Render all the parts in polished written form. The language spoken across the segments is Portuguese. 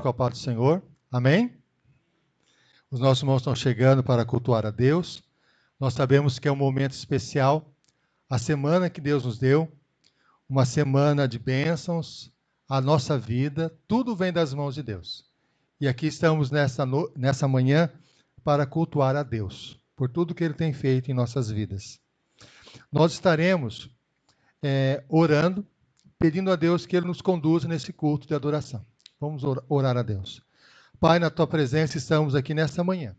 com a paz do Senhor. Amém? Os nossos irmãos estão chegando para cultuar a Deus. Nós sabemos que é um momento especial, a semana que Deus nos deu, uma semana de bênçãos, a nossa vida, tudo vem das mãos de Deus. E aqui estamos nessa manhã para cultuar a Deus, por tudo que Ele tem feito em nossas vidas. Nós estaremos orando, pedindo a Deus que Ele nos conduza nesse culto de adoração. Vamos orar a Deus. Pai, na Tua presença estamos aqui nesta manhã.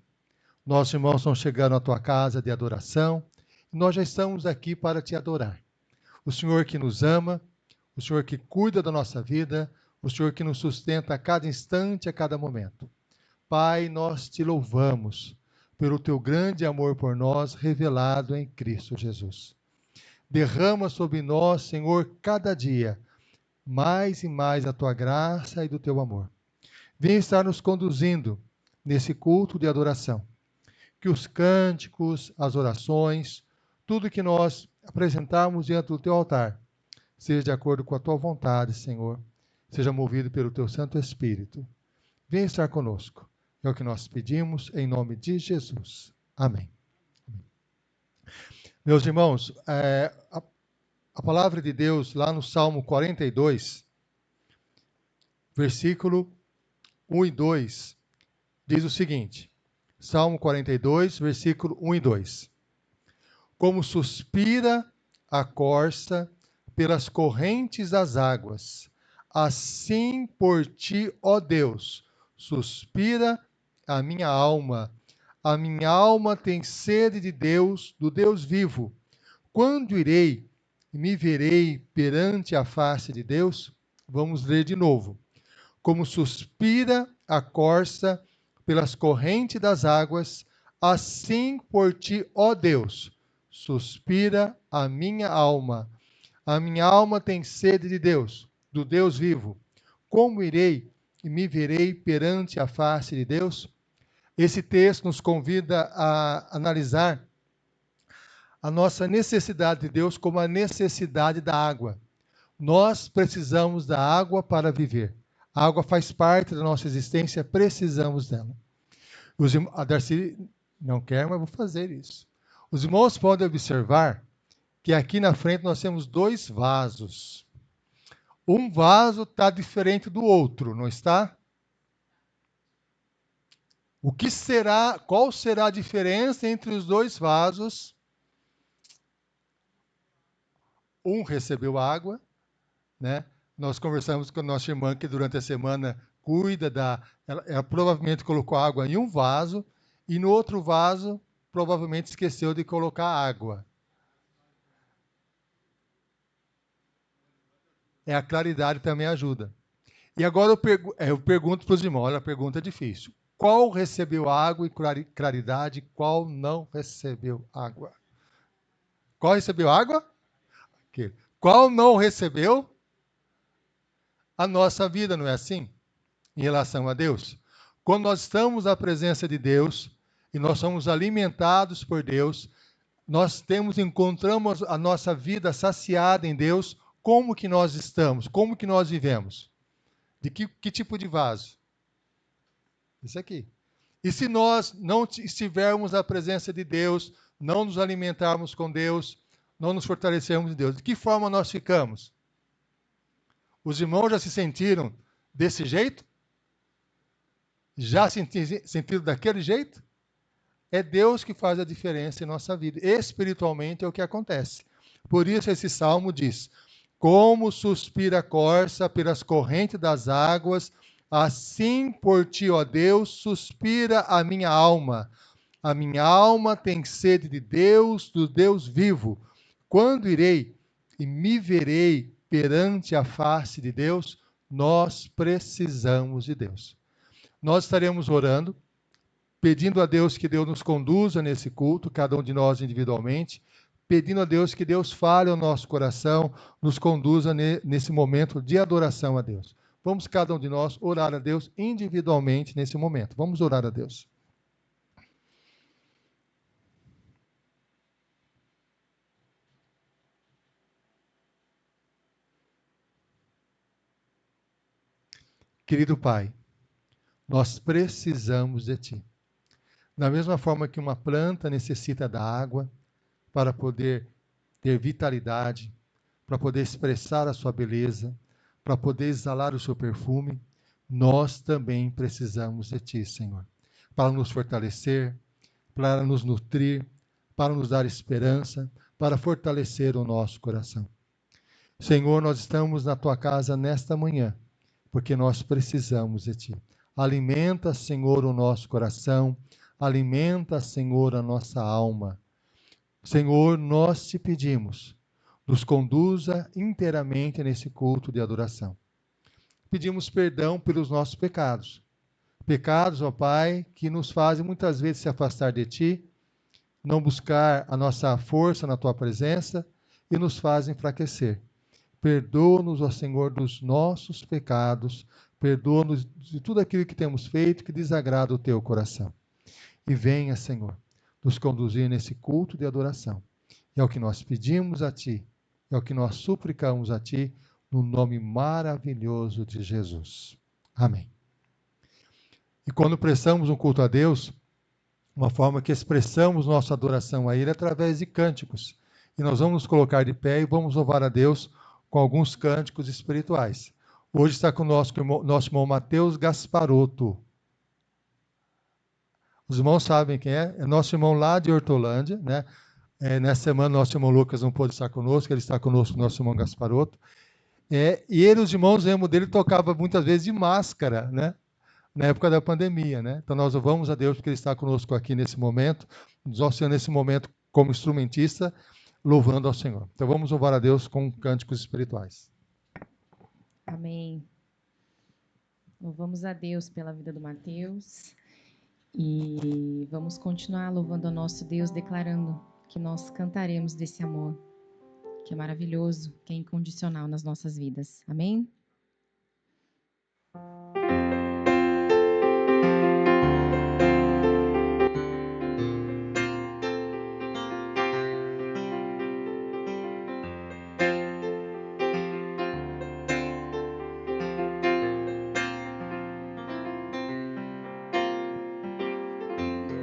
Nossos irmãos estão chegando à Tua casa de adoração e nós já estamos aqui para Te adorar. O Senhor que nos ama, o Senhor que cuida da nossa vida, o Senhor que nos sustenta a cada instante, a cada momento. Pai, nós Te louvamos pelo Teu grande amor por nós revelado em Cristo Jesus. Derrama sobre nós, Senhor, cada dia, mais e mais a Tua graça e do Teu amor. Vem estar nos conduzindo nesse culto de adoração. Que os cânticos, as orações, tudo que nós apresentarmos diante do Teu altar, seja de acordo com a Tua vontade, Senhor. Seja movido pelo Teu Santo Espírito. Vem estar conosco. É o que nós pedimos em nome de Jesus. Amém. Meus irmãos, a palavra de Deus lá no Salmo 42, versículo 1 e 2, diz o seguinte, Salmo 42, versículo 1 e 2. Como suspira a corça pelas correntes das águas, assim por ti, ó Deus, suspira a minha alma. A minha alma tem sede de Deus, do Deus vivo. Quando irei e me verei perante a face de Deus? Vamos ler de novo. Como suspira a corça pelas correntes das águas, assim por ti, ó Deus, suspira a minha alma. A minha alma tem sede de Deus, do Deus vivo. Como irei e me verei perante a face de Deus? Esse texto nos convida a analisar a nossa necessidade de Deus como a necessidade da água. Nós precisamos da água para viver. A água faz parte da nossa existência, precisamos dela. A Darcy não quer, mas vou fazer isso. Os irmãos podem observar que aqui na frente nós temos dois vasos. Um vaso está diferente do outro, não está? Qual será a diferença entre os dois vasos? Um recebeu água, né? Nós conversamos com a nossa irmã que durante a semana cuida ela provavelmente colocou água em um vaso e no outro vaso provavelmente esqueceu de colocar água. A claridade também ajuda. E agora eu pergunto para os irmãos, olha, a pergunta é difícil. Qual recebeu água e claridade, qual não recebeu água? Qual recebeu água? Aquele. Qual não recebeu? A nossa vida, não é assim? Em relação a Deus. Quando nós estamos na presença de Deus e nós somos alimentados por Deus, encontramos a nossa vida saciada em Deus, como que nós estamos? Como que nós vivemos? De que tipo de vaso? Isso aqui. E se nós não estivermos na presença de Deus, não nos alimentarmos com Deus, não nos fortalecermos em Deus, de que forma nós ficamos? Os irmãos já se sentiram desse jeito? Já sentiram daquele jeito? É Deus que faz a diferença em nossa vida. Espiritualmente é o que acontece. Por isso esse salmo diz: como suspira a corça pelas correntes das águas, assim por ti, ó Deus, suspira a minha alma. A minha alma tem sede de Deus, do Deus vivo. Quando irei e me verei perante a face de Deus? Nós precisamos de Deus. Nós estaremos orando, pedindo a Deus que Deus nos conduza nesse culto, cada um de nós individualmente, pedindo a Deus que Deus fale ao nosso coração, nos conduza nesse momento de adoração a Deus. Vamos cada um de nós orar a Deus individualmente nesse momento. Vamos orar a Deus. Querido Pai, Nós precisamos de Ti. Da mesma forma que uma planta necessita da água para poder ter vitalidade, para poder expressar a sua beleza, para poder exalar o seu perfume, nós também precisamos de Ti, Senhor, para nos fortalecer, para nos nutrir, para nos dar esperança, para fortalecer o nosso coração. Senhor, nós estamos na Tua casa nesta manhã, porque nós precisamos de Ti. Alimenta, Senhor, o nosso coração, alimenta, Senhor, a nossa alma. Senhor, nós te pedimos, nos conduza inteiramente nesse culto de adoração. Pedimos perdão pelos nossos pecados. Pecados, ó Pai, que nos fazem muitas vezes se afastar de Ti, não buscar a nossa força na Tua presença e nos fazem enfraquecer. Perdoa-nos, ó Senhor, dos nossos pecados, perdoa-nos de tudo aquilo que temos feito que desagrada o Teu coração. E venha, Senhor, nos conduzir nesse culto de adoração. É o que nós pedimos a Ti, é o que nós suplicamos a Ti, no nome maravilhoso de Jesus. Amém. E quando prestamos um culto a Deus, uma forma que expressamos nossa adoração a Ele é através de cânticos. E nós vamos nos colocar de pé e vamos louvar a Deus com alguns cânticos espirituais. Hoje está conosco o nosso irmão Mateus Gasparotto. Os irmãos sabem quem é? É nosso irmão lá de Hortolândia, né? Nessa semana, nosso irmão Lucas não pôde estar conosco, ele está conosco, nosso irmão Gasparotto. E ele, os irmãos lembram dele, tocava muitas vezes de máscara, né? Na época da pandemia, né? Então nós louvamos a Deus porque Ele está conosco aqui nesse momento, nos auxiliando nesse momento como instrumentista, louvando ao Senhor. Então vamos louvar a Deus com cânticos espirituais. Amém. Louvamos a Deus pela vida do Mateus e vamos continuar louvando ao nosso Deus, declarando que nós cantaremos desse amor, que é maravilhoso, que é incondicional nas nossas vidas. Amém?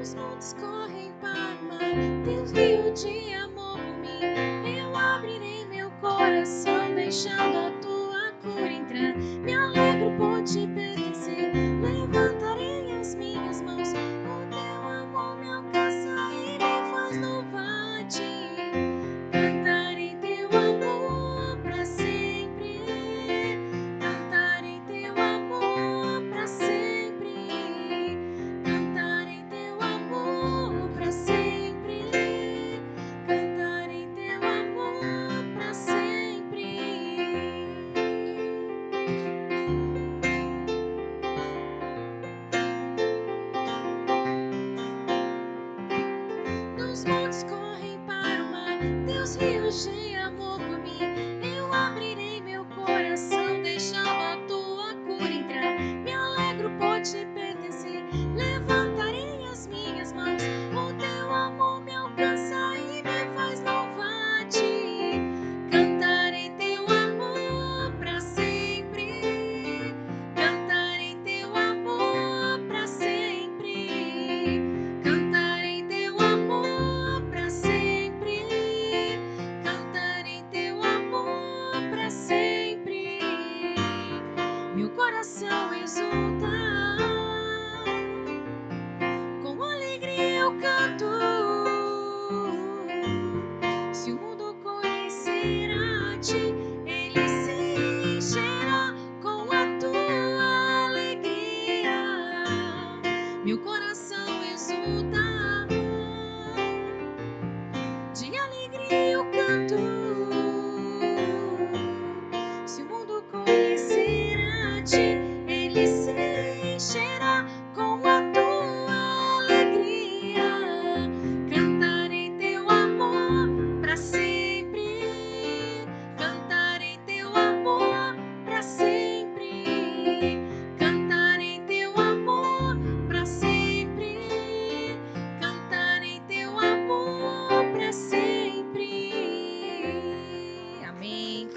Os montes correm para o mar, Deus rio de amor por mim. Eu abrirei meu coração, deixando a tua cura entrar. Me alegro por te pertencer, levantarei as minhas mãos. O teu amor me alcança e me faz louvar a ti. Cantarei teu amor para sempre, cantarei teu amor para sempre, cantarei teu amor para sempre, cantarei teu amor para sempre. Nos montes correm para o mar, teus rios de amor por mim. Eu abrirei meu coração, deixando a tua cura entrar. Me alegro por te pertencer, levantarei as minhas mãos. O teu amor me alcança e me faz louvar a ti. Cantarei teu amor para sempre, cantarei teu amor para sempre, cantarei teu amor para sempre, cantarei teu amor para sempre. Meu coração exulta, com alegria eu canto. Se o mundo conhecer a ti, ele se encherá com a tua alegria. Meu coração exulta, de alegria eu canto. Se o mundo conhecer a ti, ele se encherá com a tua alegria. Cantarei teu amor para sempre, cantarei teu amor para sempre, cantarei teu amor para sempre, cantarei teu amor para sempre. Amém.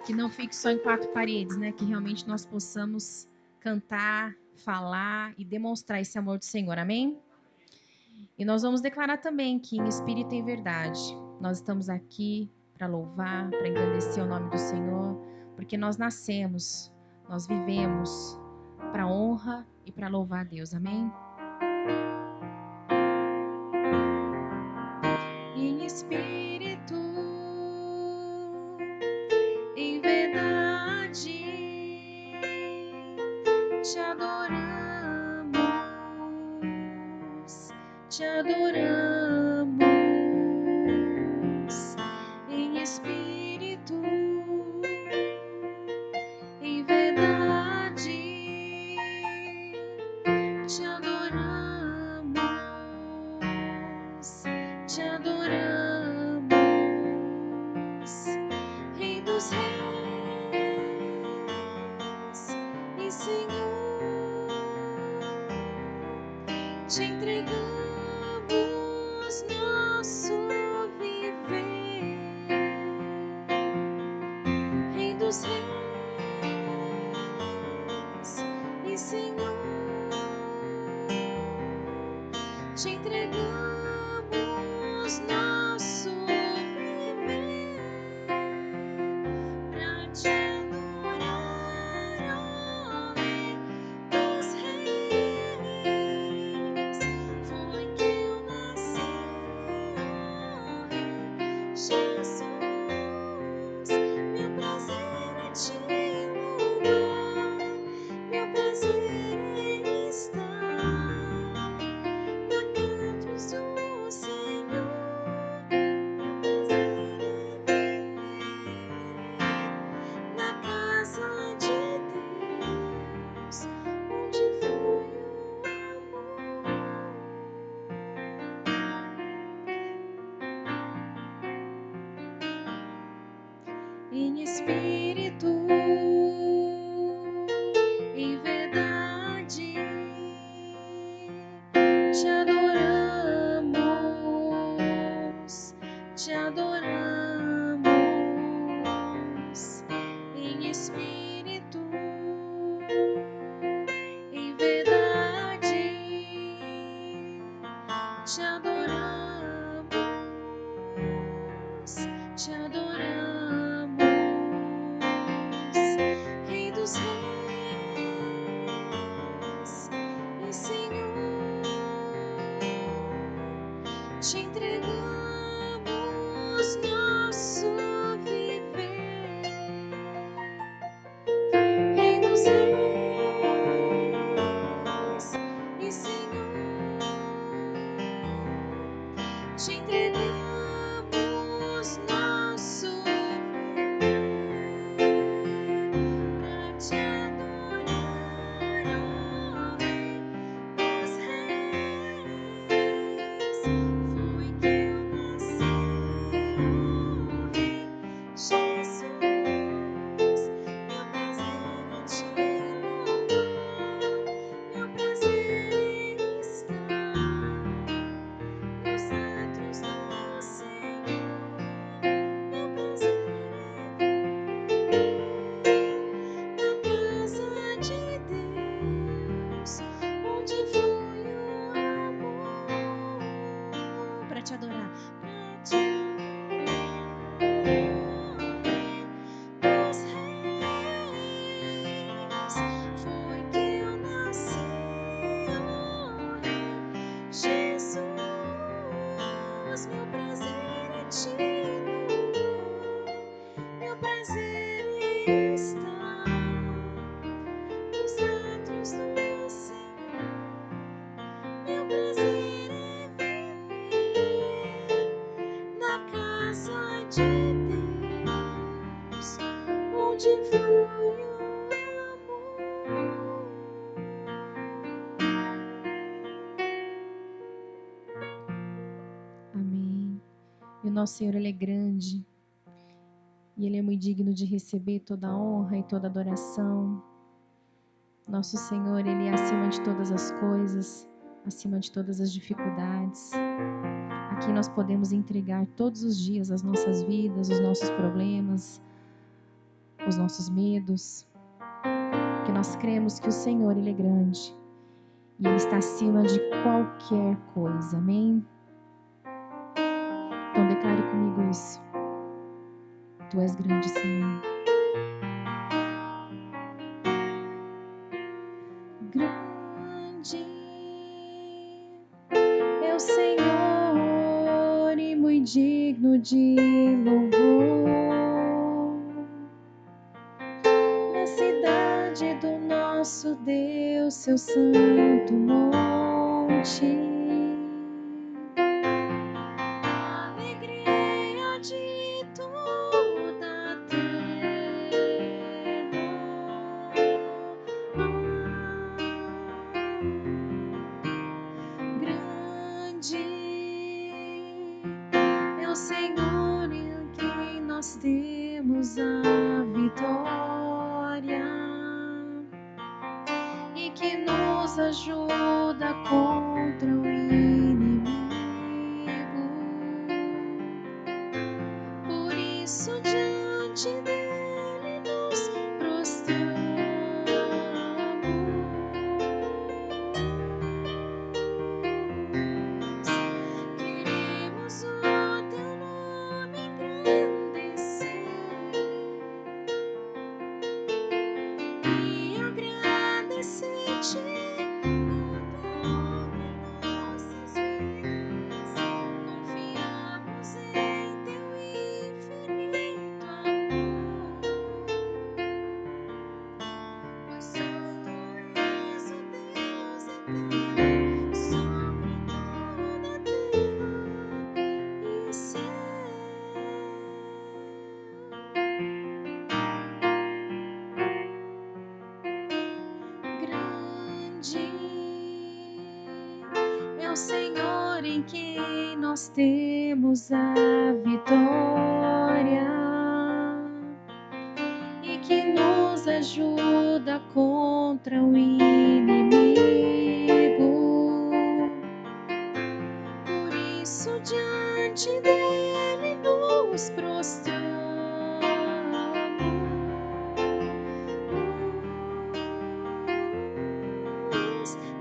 Que não fique só em quatro paredes, né? Que realmente nós possamos cantar, falar e demonstrar esse amor do Senhor, amém? E nós vamos declarar também que em espírito e em verdade, nós estamos aqui para louvar, para engrandecer o nome do Senhor, porque nós nascemos, nós vivemos para honra e para louvar a Deus, amém? Em espírito, em verdade, te adoramos, te adoramos. Em espírito, em verdade, te adoramos, te adoramos, Rei dos Reis e Senhor, te entregamos nosso viver, Rei dos Reis e Senhor, te entregamos nosso viver pra te adorar, ó Rei dos Reis. Foi que eu nasci, ó Rei Jesus. Meu prazer é te louvar, meu prazer é estar na casa do Senhor, meu prazer é viver na casa de Deus, onde flui o amor. Em espírito, em verdade, te adoramos, te adoramos. Em espírito, em verdade, te adoramos, te adoramos, Rei dos Reis e Senhor, te entregamos nosso viver, Rei dos Reis e Senhor, te entregamos nosso viver pra te adorar, ó Rei dos Reis. Foi que eu nasci, ó Rei Jesus. Meu prazer é te louvar, meu prazer é estar nos atos do Senhor, meu prazer é viver na casa de Deus, onde flui o amor, para te adorar, para te adorar, Rei dos Reis. Foi que eu nasci, ó Rei Jesus. Meu prazer é te louvar, meu prazer é estar nos atos do Senhor, meu prazer é viver na casa de Deus, onde flui o amor. Amém. E o nosso Senhor, Ele é grande e Ele é muito digno de receber toda a honra e toda a adoração. Nosso Senhor, Ele é acima de todas as coisas, acima de todas as dificuldades. Aqui nós podemos entregar todos os dias as nossas vidas, os nossos problemas, os nossos medos, porque nós cremos que o Senhor, Ele é grande. E Ele está acima de qualquer coisa. Amém? Então declare comigo isso. Tu és grande, Senhor. Grande é o Senhor e muito digno de louvor. Na cidade do nosso Deus, seu santo monte. Alegria de toda a grande é o Senhor em quem nós temos a vitória e que nos ajuda contra o inimigo. Por isso diante dele nos prostramos. Queremos o teu nome engrandecer e agradecer-te por tua obra em nossas vidas. Confiamos em teu infinito amor, pois só tu és o Deus eterno sobre toda a terra e céu. Grande é o Senhor em quem nós temos a vitória e que nos ajuda contra o inimigo. Por isso diante dele nos prostramos.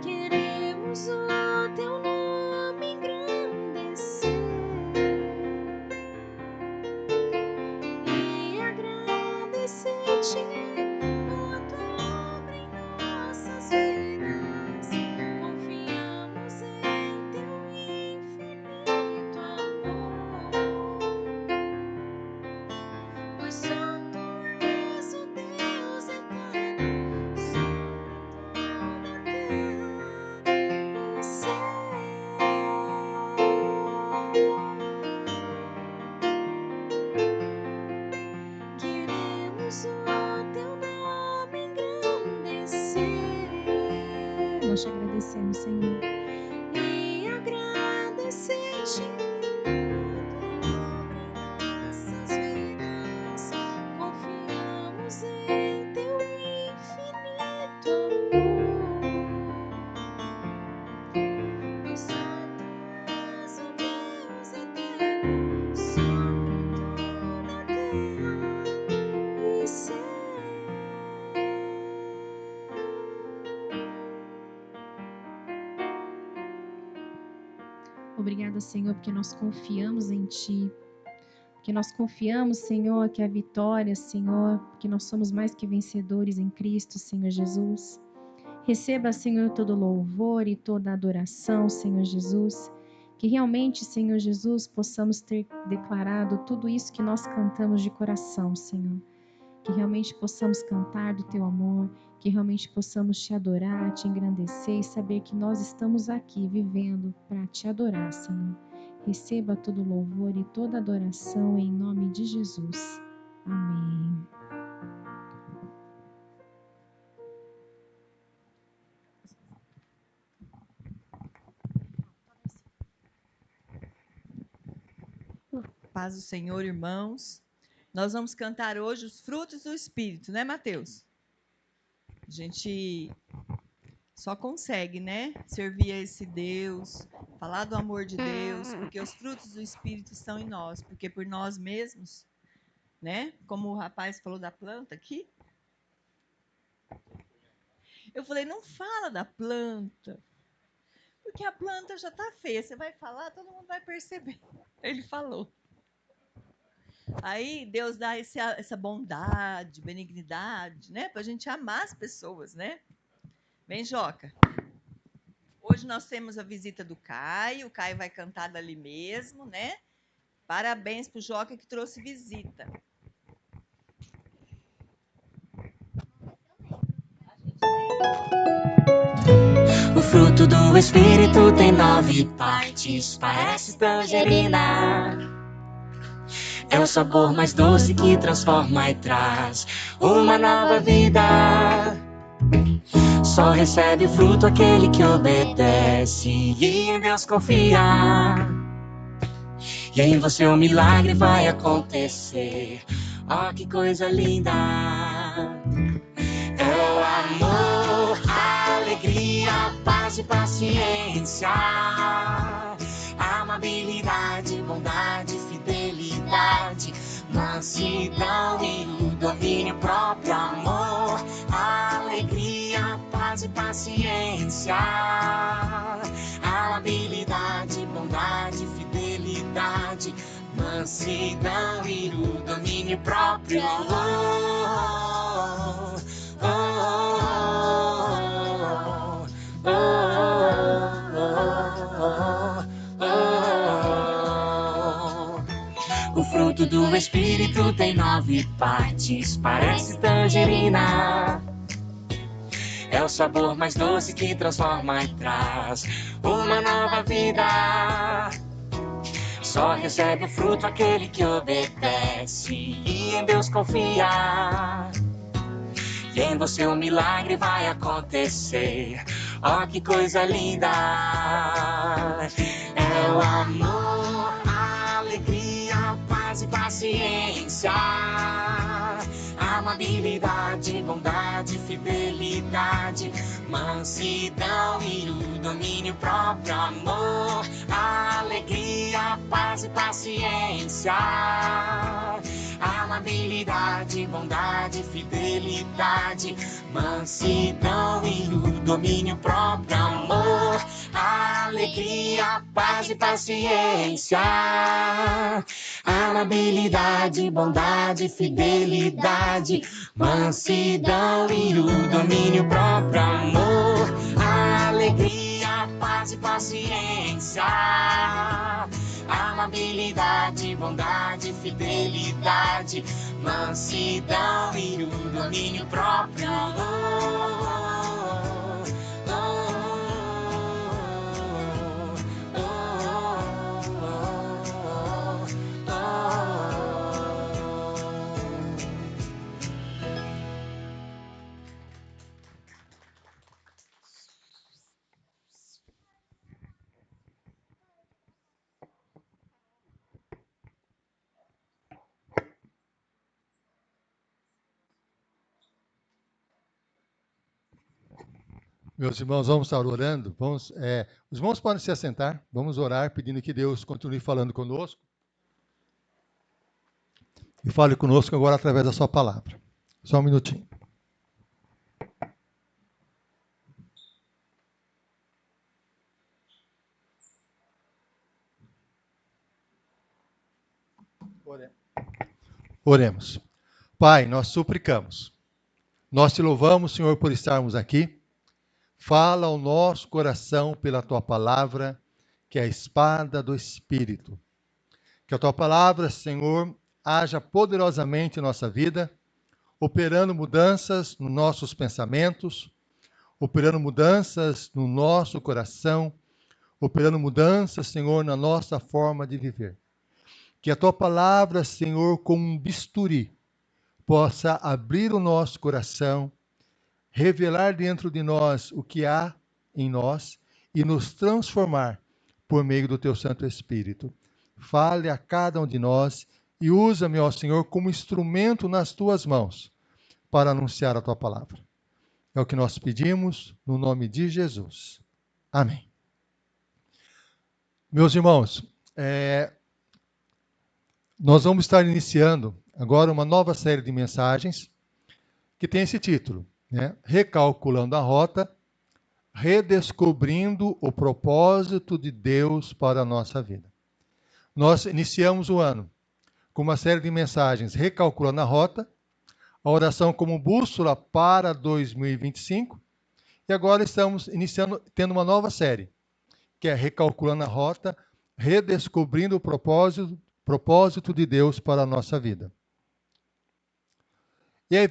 Queremos o teu nome engrandecer e agradecer-te por tua obra em nossas vidas. Confiamos em teu infinito amor, pois só tu és o Deus eterno sobre toda a terra e céu. Queremos o teu nome engrandecer. Nós te agradecemos, Senhor, e agradecer-te por tua obra em nossas vidas. Confiamos em teu infinito amor, pois só tu és o Deus eterno sobre toda a terra e céu. Obrigada, Senhor, porque nós confiamos em Ti. Porque nós confiamos, Senhor, que a vitória, Senhor, que nós somos mais que vencedores em Cristo, Senhor Jesus. Receba, Senhor, todo louvor e toda adoração, Senhor Jesus. Que realmente, Senhor Jesus, possamos ter declarado tudo isso que nós cantamos de coração, Senhor. Que realmente possamos cantar do Teu amor, que realmente possamos Te adorar, Te engrandecer e saber que nós estamos aqui vivendo para Te adorar, Senhor. Receba todo louvor e toda adoração em nome de Jesus. Amém. Paz do Senhor, irmãos. Nós vamos cantar hoje os frutos do Espírito, né, Mateus? A gente só consegue, né, servir a esse Deus, falar do amor de Deus, porque os frutos do Espírito estão em nós, porque por nós mesmos, né, como o rapaz falou da planta aqui, Eu falei, não fala da planta, porque a planta já está feia. Você vai falar, todo mundo vai perceber. Ele falou. Aí Deus dá essa bondade, benignidade, né? Para a gente amar as pessoas, né? Vem, Joca. Hoje nós temos a visita do Caio. O Caio vai cantar dali mesmo, né? Parabéns pro Joca que trouxe visita. O fruto do Espírito tem 9 partes, parece tangerina. É o sabor mais doce que transforma e traz uma nova vida. Só recebe o fruto aquele que obedece e em Deus confia. E em você um milagre vai acontecer. Oh, que coisa linda! É o amor, a alegria, a paz e paciência, amabilidade, bondade, fidelidade, mansidão e o domínio próprio, amor, alegria, paz e paciência, amabilidade, bondade, fidelidade, mansidão e o domínio próprio. O fruto do Espírito tem 9 partes, parece tangerina. É o sabor mais doce que transforma e traz uma nova vida. Só recebe o fruto aquele que obedece e em Deus confia. E em você um milagre vai acontecer. Oh, que coisa linda! É o amor, a alegria, a paz e paciência, amabilidade, bondade, fidelidade, mansidão e o domínio próprio, amor, alegria, paz e paciência, amabilidade, bondade, fidelidade, mansidão e o domínio próprio, amor, alegria, paz e paciência, amabilidade, bondade, fidelidade, mansidão e o domínio próprio, amor, alegria, paz e paciência, amabilidade, bondade, fidelidade, mansidão e o domínio próprio. Meus irmãos, vamos estar orando. Os irmãos podem se assentar. Vamos orar pedindo que Deus continue falando conosco. E fale conosco agora através da sua palavra. Só um minutinho. Oremos. Pai, nós suplicamos. Nós te louvamos, Senhor, por estarmos aqui. Fala ao nosso coração pela tua palavra, que é a espada do Espírito. Que a tua palavra, Senhor, haja poderosamente em nossa vida, operando mudanças nos nossos pensamentos, operando mudanças no nosso coração, operando mudanças, Senhor, na nossa forma de viver. Que a tua palavra, Senhor, como um bisturi, possa abrir o nosso coração, revelar dentro de nós o que há em nós e nos transformar por meio do teu Santo Espírito. Fale a cada um de nós e usa-me, ó Senhor, como instrumento nas tuas mãos para anunciar a tua palavra. É o que nós pedimos no nome de Jesus. Amém. Meus irmãos, nós vamos estar iniciando agora uma nova série de mensagens que tem esse título: né? Recalculando a rota, redescobrindo o propósito de Deus para a nossa vida. Nós iniciamos o ano com uma série de mensagens recalculando a rota, a oração como bússola para 2025, e agora estamos tendo uma nova série, que é recalculando a rota, redescobrindo o propósito de Deus para a nossa vida. E aí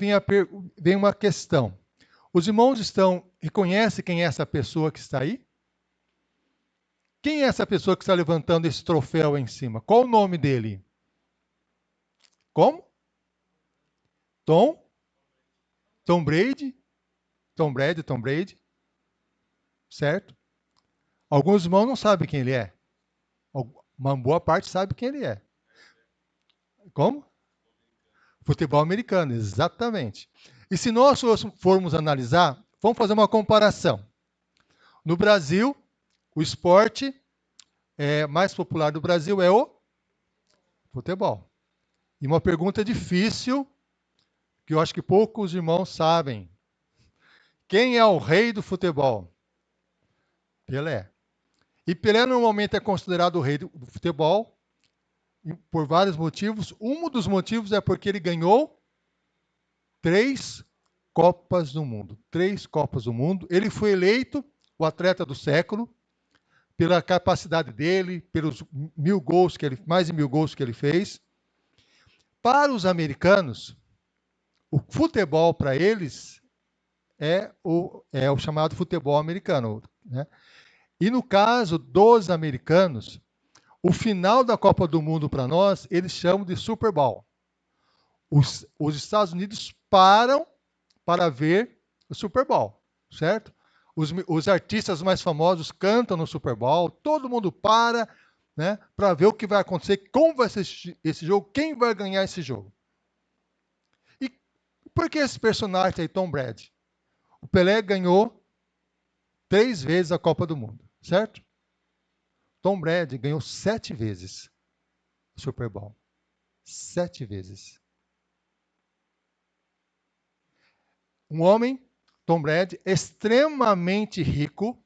vem uma questão. Os irmãos reconhecem quem é essa pessoa que está aí? Quem é essa pessoa que está levantando esse troféu aí em cima? Qual o nome dele? Como? Tom Brady? Tom Brady. Certo? Alguns irmãos não sabem quem ele é. Uma boa parte sabe quem ele é. Como? Futebol americano, exatamente. E se nós formos analisar, vamos fazer uma comparação. No Brasil, o esporte mais popular do Brasil é o futebol. E uma pergunta difícil, que eu acho que poucos irmãos sabem. Quem é o rei do futebol? Pelé. E Pelé normalmente é considerado o rei do futebol por vários motivos. Um dos motivos é porque ele ganhou 3 Copas do Mundo. 3 Copas do Mundo. Ele foi eleito o atleta do século pela capacidade dele, pelos mais de 1.000 gols que ele fez. Para os americanos, o futebol para eles é o chamado futebol americano, né? E no caso dos americanos, o final da Copa do Mundo para nós, eles chamam de Super Bowl. Os Estados Unidos param para ver o Super Bowl, certo? Os artistas mais famosos cantam no Super Bowl, todo mundo para, né, para ver o que vai acontecer, como vai ser esse jogo, quem vai ganhar esse jogo. E por que esse personagem aí, Tom Brady? O Pelé ganhou 3 vezes a Copa do Mundo, certo? Tom Brady ganhou 7 vezes o Super Bowl. 7 vezes. Um homem, Tom Brady, extremamente rico,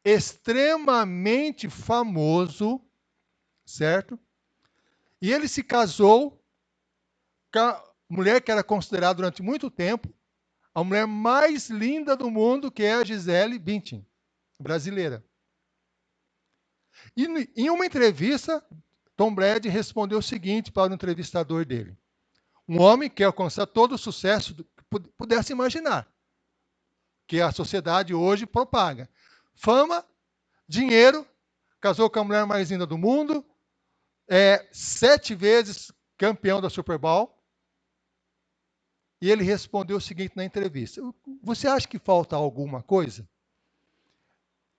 extremamente famoso, certo? E ele se casou com a mulher que era considerada durante muito tempo a mulher mais linda do mundo, que é a Gisele Bündchen, brasileira. E em uma entrevista, Tom Brady respondeu o seguinte para o entrevistador dele. Um homem que quer alcançar todo o sucesso que pudesse imaginar, que a sociedade hoje propaga. Fama, dinheiro, casou com a mulher mais linda do mundo, 7 vezes campeão da Super Bowl. E ele respondeu o seguinte na entrevista: você acha que falta alguma coisa?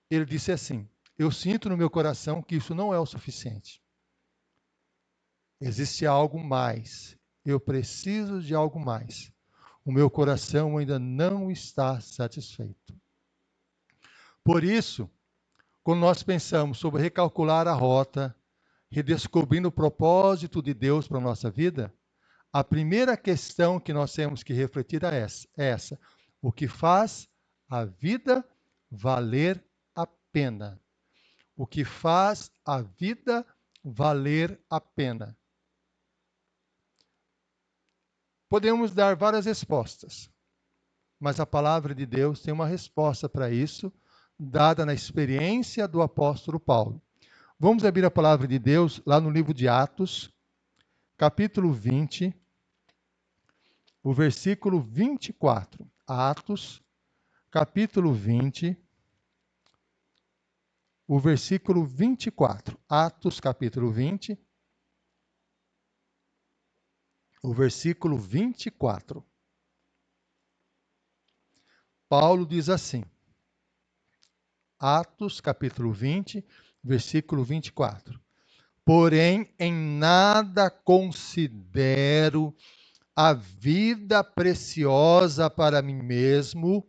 Ele disse assim: eu sinto no meu coração que isso não é o suficiente. Existe algo mais. Eu preciso de algo mais. O meu coração ainda não está satisfeito. Por isso, quando nós pensamos sobre recalcular a rota, redescobrindo o propósito de Deus para a nossa vida, a primeira questão que nós temos que refletir é essa. O que faz a vida valer a pena? O que faz a vida valer a pena? Podemos dar várias respostas, mas a palavra de Deus tem uma resposta para isso, dada na experiência do apóstolo Paulo. Vamos abrir a palavra de Deus lá no livro de Atos, capítulo 20, o versículo 24. Atos, capítulo 20, o versículo 24. Atos, capítulo 20, o versículo 24. Paulo diz assim, Atos, capítulo 20, versículo 24. Porém, em nada considero a vida preciosa para mim mesmo,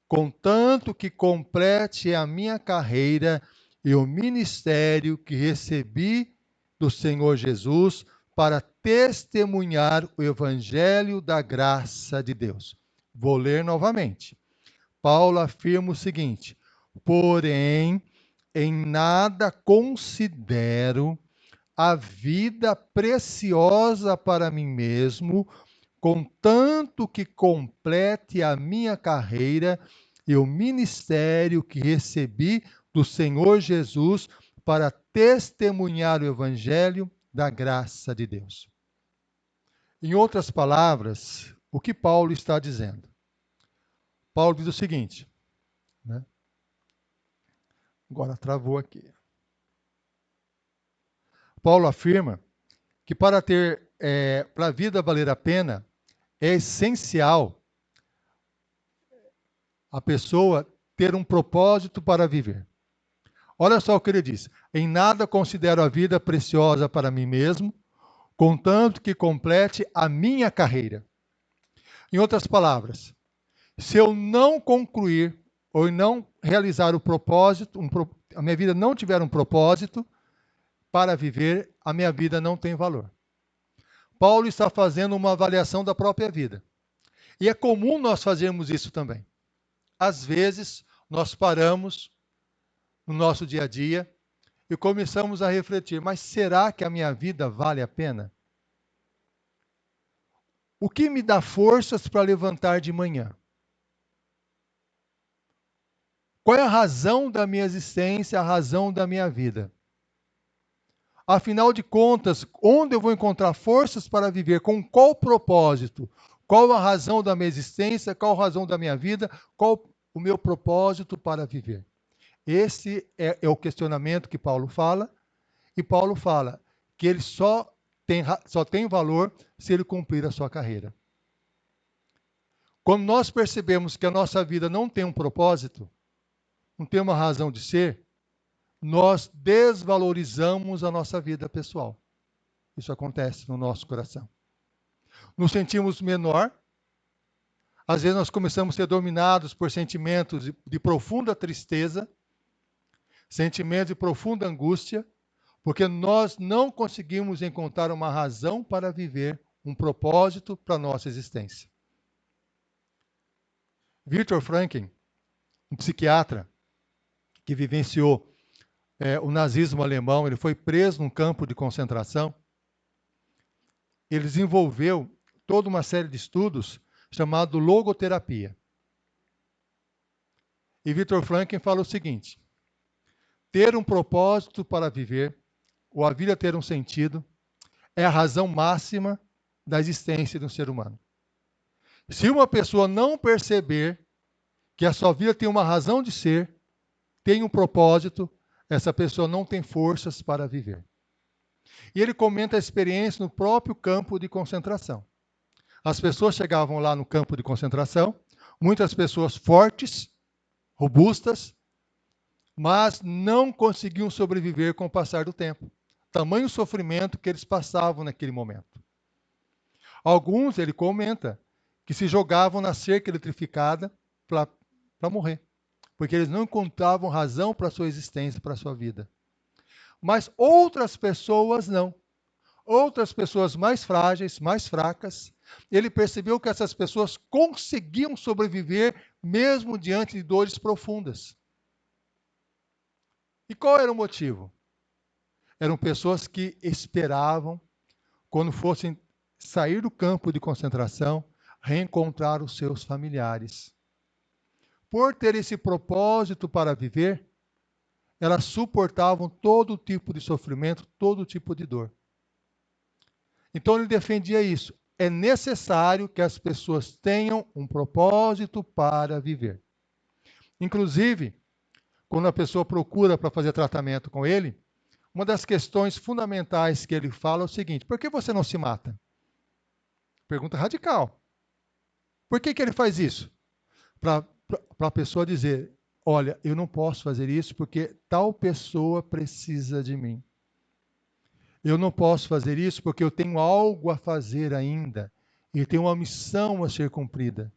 contanto que complete a minha carreira e o ministério que recebi do Senhor Jesus para testemunhar o evangelho da graça de Deus. Vou ler novamente. Paulo afirma o seguinte: porém, em nada considero a vida preciosa para mim mesmo, contanto que complete a minha carreira e o ministério que recebi do Senhor Jesus para testemunhar o evangelho da graça de Deus. Em outras palavras, o que Paulo está dizendo? Paulo diz o seguinte, né? Agora travou aqui. Paulo afirma que para a vida valer a pena, é essencial a pessoa ter um propósito para viver. Olha só o que ele diz: em nada considero a vida preciosa para mim mesmo, contanto que complete a minha carreira. Em outras palavras, se eu não concluir ou não realizar o propósito, a minha vida não tiver um propósito para viver, a minha vida não tem valor. Paulo está fazendo uma avaliação da própria vida. E é comum nós fazermos isso também. Às vezes, nós paramos no nosso dia a dia e começamos a refletir, mas será que a minha vida vale a pena? O que me dá forças para levantar de manhã? Qual é a razão da minha existência, a razão da minha vida? Afinal de contas, onde eu vou encontrar forças para viver? Com qual propósito? Qual a razão da minha existência? Qual a razão da minha vida? Qual o meu propósito para viver? Esse é o questionamento que Paulo fala. E Paulo fala que ele só tem valor se ele cumprir a sua carreira. Quando nós percebemos que a nossa vida não tem um propósito, não tem uma razão de ser, nós desvalorizamos a nossa vida pessoal. Isso acontece no nosso coração. Nos sentimos menor. Às vezes nós começamos a ser dominados por sentimentos de profunda tristeza, sentimentos de profunda angústia, porque nós não conseguimos encontrar uma razão para viver, um propósito para a nossa existência. Viktor Frankl, um psiquiatra que vivenciou o nazismo alemão, ele foi preso num campo de concentração. Ele desenvolveu toda uma série de estudos chamado logoterapia. E Viktor Frankl fala o seguinte: ter um propósito para viver, ou a vida ter um sentido, é a razão máxima da existência de um ser humano. Se uma pessoa não perceber que a sua vida tem uma razão de ser, tem um propósito, essa pessoa não tem forças para viver. E ele comenta a experiência no próprio campo de concentração. As pessoas chegavam lá no campo de concentração, muitas pessoas fortes, robustas, mas não conseguiam sobreviver com o passar do tempo. Tamanho sofrimento que eles passavam naquele momento. Alguns, ele comenta, que se jogavam na cerca eletrificada para morrer, porque eles não encontravam razão para a sua existência, para a sua vida. Mas outras pessoas não. Outras pessoas mais frágeis, mais fracas, ele percebeu que essas pessoas conseguiam sobreviver mesmo diante de dores profundas. E qual era o motivo? Eram pessoas que esperavam, quando fossem sair do campo de concentração, reencontrar os seus familiares. Por ter esse propósito para viver, elas suportavam todo tipo de sofrimento, todo tipo de dor. Então ele defendia isso. É necessário que as pessoas tenham um propósito para viver. Inclusive, quando a pessoa procura para fazer tratamento com ele, uma das questões fundamentais que ele fala é o seguinte: por que você não se mata? Pergunta radical. Por que ele faz isso? Para a pessoa dizer: olha, eu não posso fazer isso porque tal pessoa precisa de mim. Eu não posso fazer isso porque eu tenho algo a fazer ainda. E tenho uma missão a ser cumprida.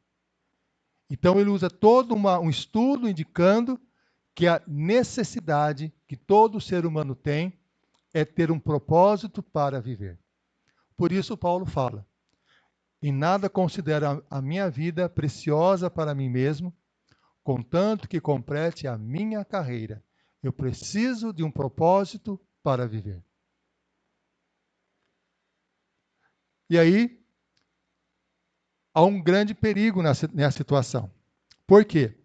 Então ele usa todo um estudo indicando que a necessidade que todo ser humano tem é ter um propósito para viver. Por isso Paulo fala: em nada considero a minha vida preciosa para mim mesmo, contanto que complete a minha carreira. Eu preciso de um propósito para viver. E aí, há um grande perigo nessa situação. Por quê?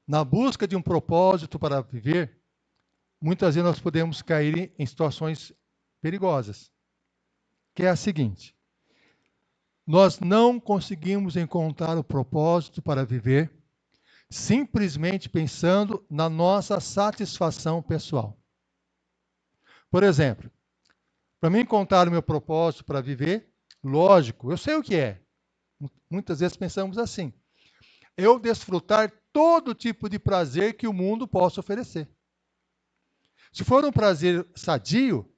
Na busca de um propósito para viver, muitas vezes nós podemos cair em situações perigosas, que é a seguinte: nós não conseguimos encontrar o propósito para viver simplesmente pensando na nossa satisfação pessoal. Por exemplo, para mim encontrar o meu propósito para viver, lógico, eu sei o que é. Muitas vezes pensamos assim: eu desfrutar todo tipo de prazer que o mundo possa oferecer. Se for um prazer sadio,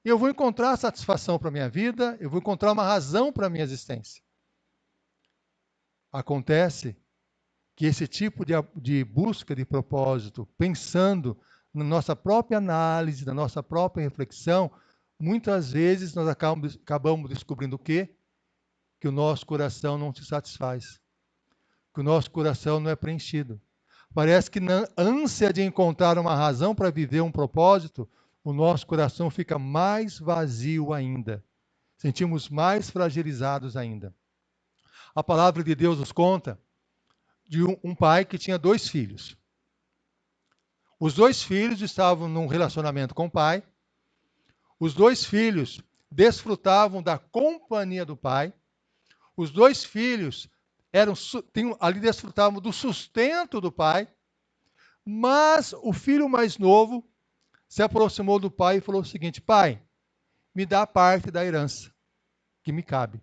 eu vou encontrar satisfação para a minha vida, eu vou encontrar uma razão para a minha existência. Acontece que esse tipo de busca de propósito, pensando na nossa própria análise, na nossa própria reflexão, muitas vezes nós acabamos descobrindo o quê? Que o nosso coração não se satisfaz, que o nosso coração não é preenchido. Parece que na ânsia de encontrar uma razão para viver um propósito, o nosso coração fica mais vazio ainda. Sentimos mais fragilizados ainda. A palavra de Deus nos conta de um pai que tinha 2 filhos. Os 2 filhos estavam num relacionamento com o pai. Os 2 filhos desfrutavam da companhia do pai. Os 2 filhos ali desfrutavam do sustento do pai. Mas o filho mais novo se aproximou do pai e falou o seguinte: pai, me dá parte da herança que me cabe.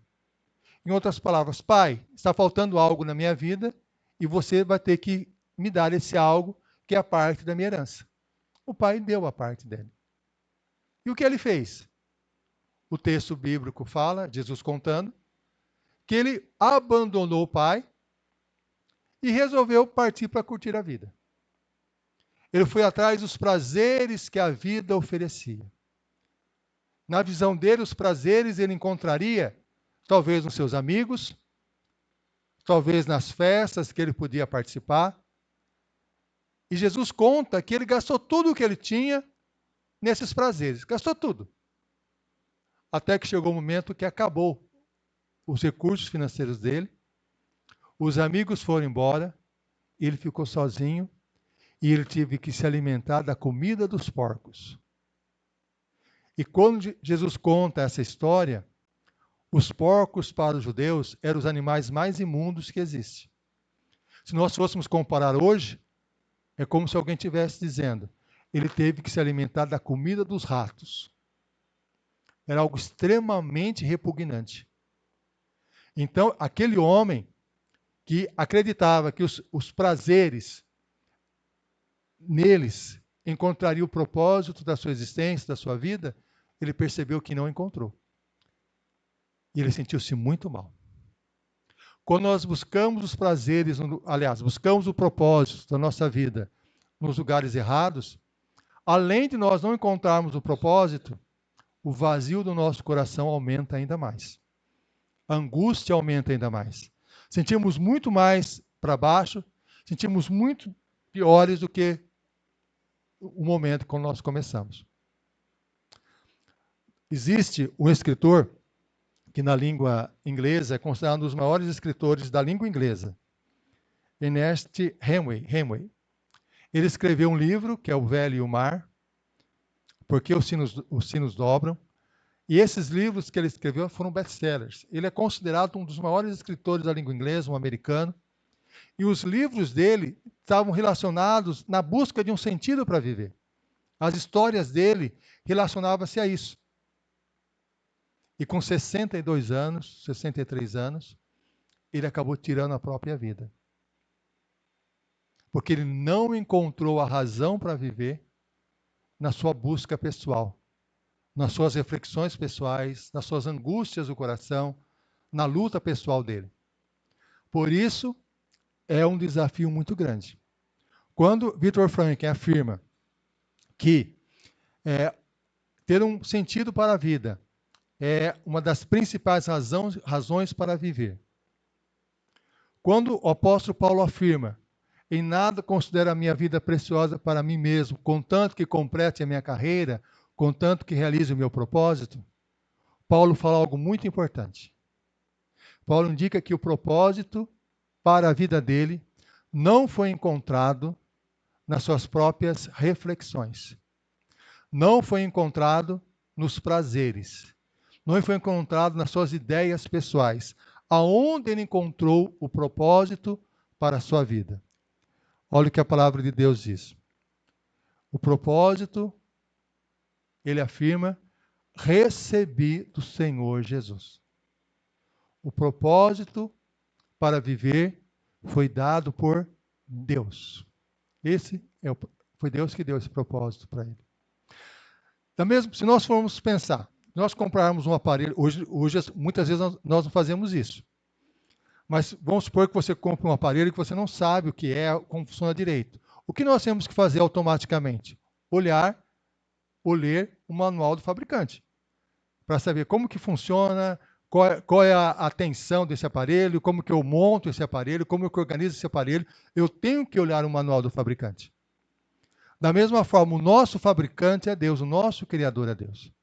Em outras palavras, pai, está faltando algo na minha vida e você vai ter que me dar esse algo que é a parte da minha herança. O pai deu a parte dele. E o que ele fez? O texto bíblico fala, Jesus contando, que ele abandonou o pai e resolveu partir para curtir a vida. Ele foi atrás dos prazeres que a vida oferecia. Na visão dele, os prazeres ele encontraria talvez nos seus amigos, talvez nas festas que ele podia participar. E Jesus conta que ele gastou tudo o que ele tinha nesses prazeres, gastou tudo. Até que chegou o momento que acabou os recursos financeiros dele, os amigos foram embora, ele ficou sozinho e ele teve que se alimentar da comida dos porcos. E quando Jesus conta essa história, os porcos para os judeus eram os animais mais imundos que existem. Se nós fôssemos comparar hoje, é como se alguém estivesse dizendo, ele teve que se alimentar da comida dos ratos. Era algo extremamente repugnante. Então, aquele homem que acreditava que os prazeres neles encontraria o propósito da sua existência, da sua vida, ele percebeu que não encontrou. E ele sentiu-se muito mal. Quando nós buscamos os prazeres, buscamos o propósito da nossa vida nos lugares errados, além de nós não encontrarmos o propósito, o vazio do nosso coração aumenta ainda mais. A angústia aumenta ainda mais. Sentimos muito mais para baixo, sentimos muito piores do que o momento quando nós começamos. Existe um escritor que na língua inglesa é considerado um dos maiores escritores da língua inglesa, Ernest Hemingway. Ele escreveu um livro, que é O Velho e o Mar, Porque os Sinos Dobram, e esses livros que ele escreveu foram best-sellers. Ele é considerado um dos maiores escritores da língua inglesa, um americano, e os livros dele estavam relacionados na busca de um sentido para viver. As histórias dele relacionavam-se a isso. E com 62 anos, 63 anos, ele acabou tirando a própria vida. Porque ele não encontrou a razão para viver na sua busca pessoal, nas suas reflexões pessoais, nas suas angústias do coração, na luta pessoal dele. Por isso, é um desafio muito grande. Quando Viktor Frankl afirma que ter um sentido para a vida é uma das principais razões para viver. Quando o apóstolo Paulo afirma: em nada considero a minha vida preciosa para mim mesmo, contanto que complete a minha carreira, contanto que realize o meu propósito, Paulo fala algo muito importante. Paulo indica que o propósito para a vida dele não foi encontrado nas suas próprias reflexões. Não foi encontrado nos prazeres. Não foi encontrado nas suas ideias pessoais. Aonde ele encontrou o propósito para a sua vida? Olha o que a palavra de Deus diz. O propósito, ele afirma, recebi do Senhor Jesus. O propósito para viver foi dado por Deus. Foi Deus que deu esse propósito para ele. Da mesma, se nós formos pensar, nós comprarmos um aparelho, hoje muitas vezes nós não fazemos isso. Mas vamos supor que você compre um aparelho que você não sabe o que é, como funciona direito. O que nós temos que fazer automaticamente? Olhar ou ler o manual do fabricante, para saber como que funciona, qual é a tensão desse aparelho, como que eu monto esse aparelho, como que eu organizo esse aparelho. Eu tenho que olhar o manual do fabricante. Da mesma forma, o nosso fabricante é Deus, o nosso Criador é Deus.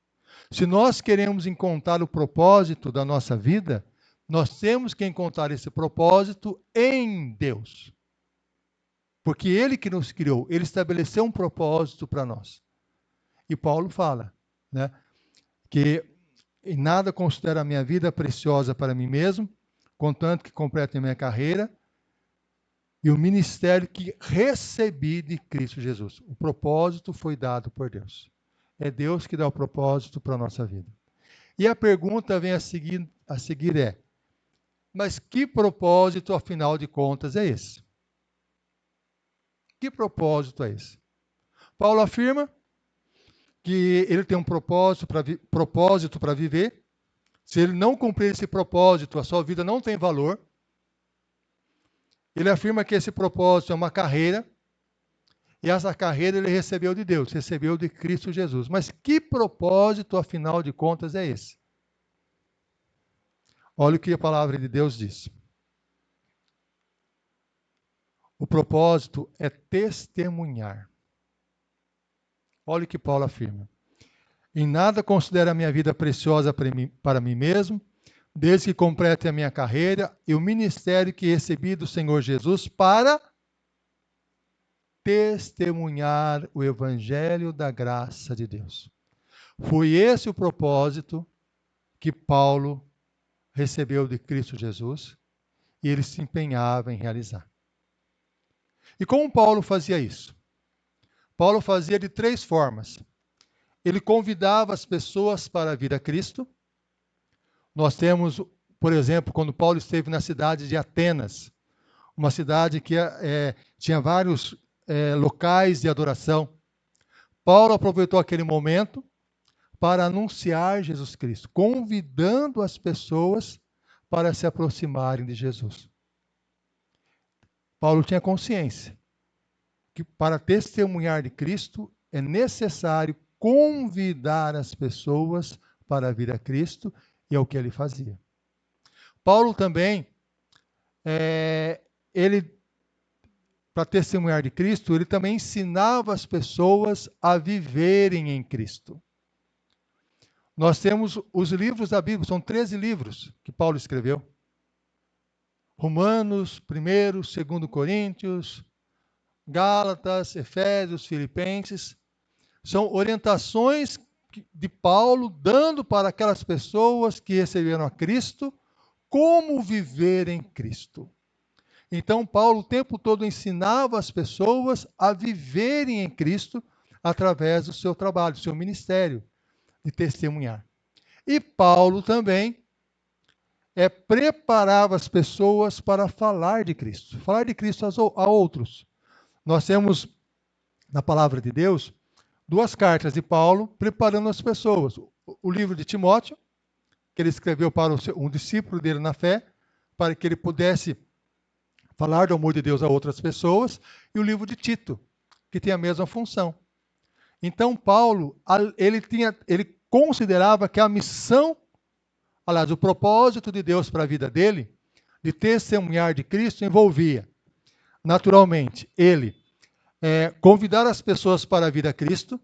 Se nós queremos encontrar o propósito da nossa vida, nós temos que encontrar esse propósito em Deus. Porque Ele que nos criou, Ele estabeleceu um propósito para nós. E Paulo fala, né, que em nada considero a minha vida preciosa para mim mesmo, contanto que complete a minha carreira e o ministério que recebi de Cristo Jesus. O propósito foi dado por Deus. É Deus que dá o propósito para a nossa vida. E a pergunta vem a seguir é: mas que propósito, afinal de contas, é esse? Que propósito é esse? Paulo afirma que ele tem um propósito para viver. Se ele não cumprir esse propósito, a sua vida não tem valor. Ele afirma que esse propósito é uma carreira, e essa carreira ele recebeu de Deus, recebeu de Cristo Jesus. Mas que propósito, afinal de contas, é esse? Olha o que a palavra de Deus diz. O propósito é testemunhar. Olha o que Paulo afirma. Em nada considero a minha vida preciosa para mim mesmo, desde que complete a minha carreira e o ministério que recebi do Senhor Jesus para testemunhar o evangelho da graça de Deus. Foi esse o propósito que Paulo recebeu de Cristo Jesus e ele se empenhava em realizar. E como Paulo fazia isso? Paulo fazia de 3 formas. Ele convidava as pessoas para vir a Cristo. Nós temos, por exemplo, quando Paulo esteve na cidade de Atenas, uma cidade que tinha vários locais de adoração. Paulo aproveitou aquele momento para anunciar Jesus Cristo, convidando as pessoas para se aproximarem de Jesus. Paulo tinha consciência que para testemunhar de Cristo é necessário convidar as pessoas para vir a Cristo, e é o que ele fazia. Paulo também, para testemunhar de Cristo, ele também ensinava as pessoas a viverem em Cristo. Nós temos os livros da Bíblia, são 13 livros que Paulo escreveu. Romanos, 1º, 2º Coríntios, Gálatas, Efésios, Filipenses. São orientações de Paulo dando para aquelas pessoas que receberam a Cristo como viver em Cristo. Então, Paulo o tempo todo ensinava as pessoas a viverem em Cristo através do seu trabalho, do seu ministério de testemunhar. E Paulo também preparava as pessoas para falar de Cristo a outros. Nós temos, na palavra de Deus, 2 cartas de Paulo preparando as pessoas. O livro de Timóteo, que ele escreveu para um discípulo dele na fé, para que ele pudesse falar do amor de Deus a outras pessoas, e o livro de Tito, que tem a mesma função. Então, Paulo, ele considerava que a missão Aliás, o propósito de Deus para a vida dele, de testemunhar de Cristo, envolvia, naturalmente, ele convidar as pessoas para a vida a Cristo,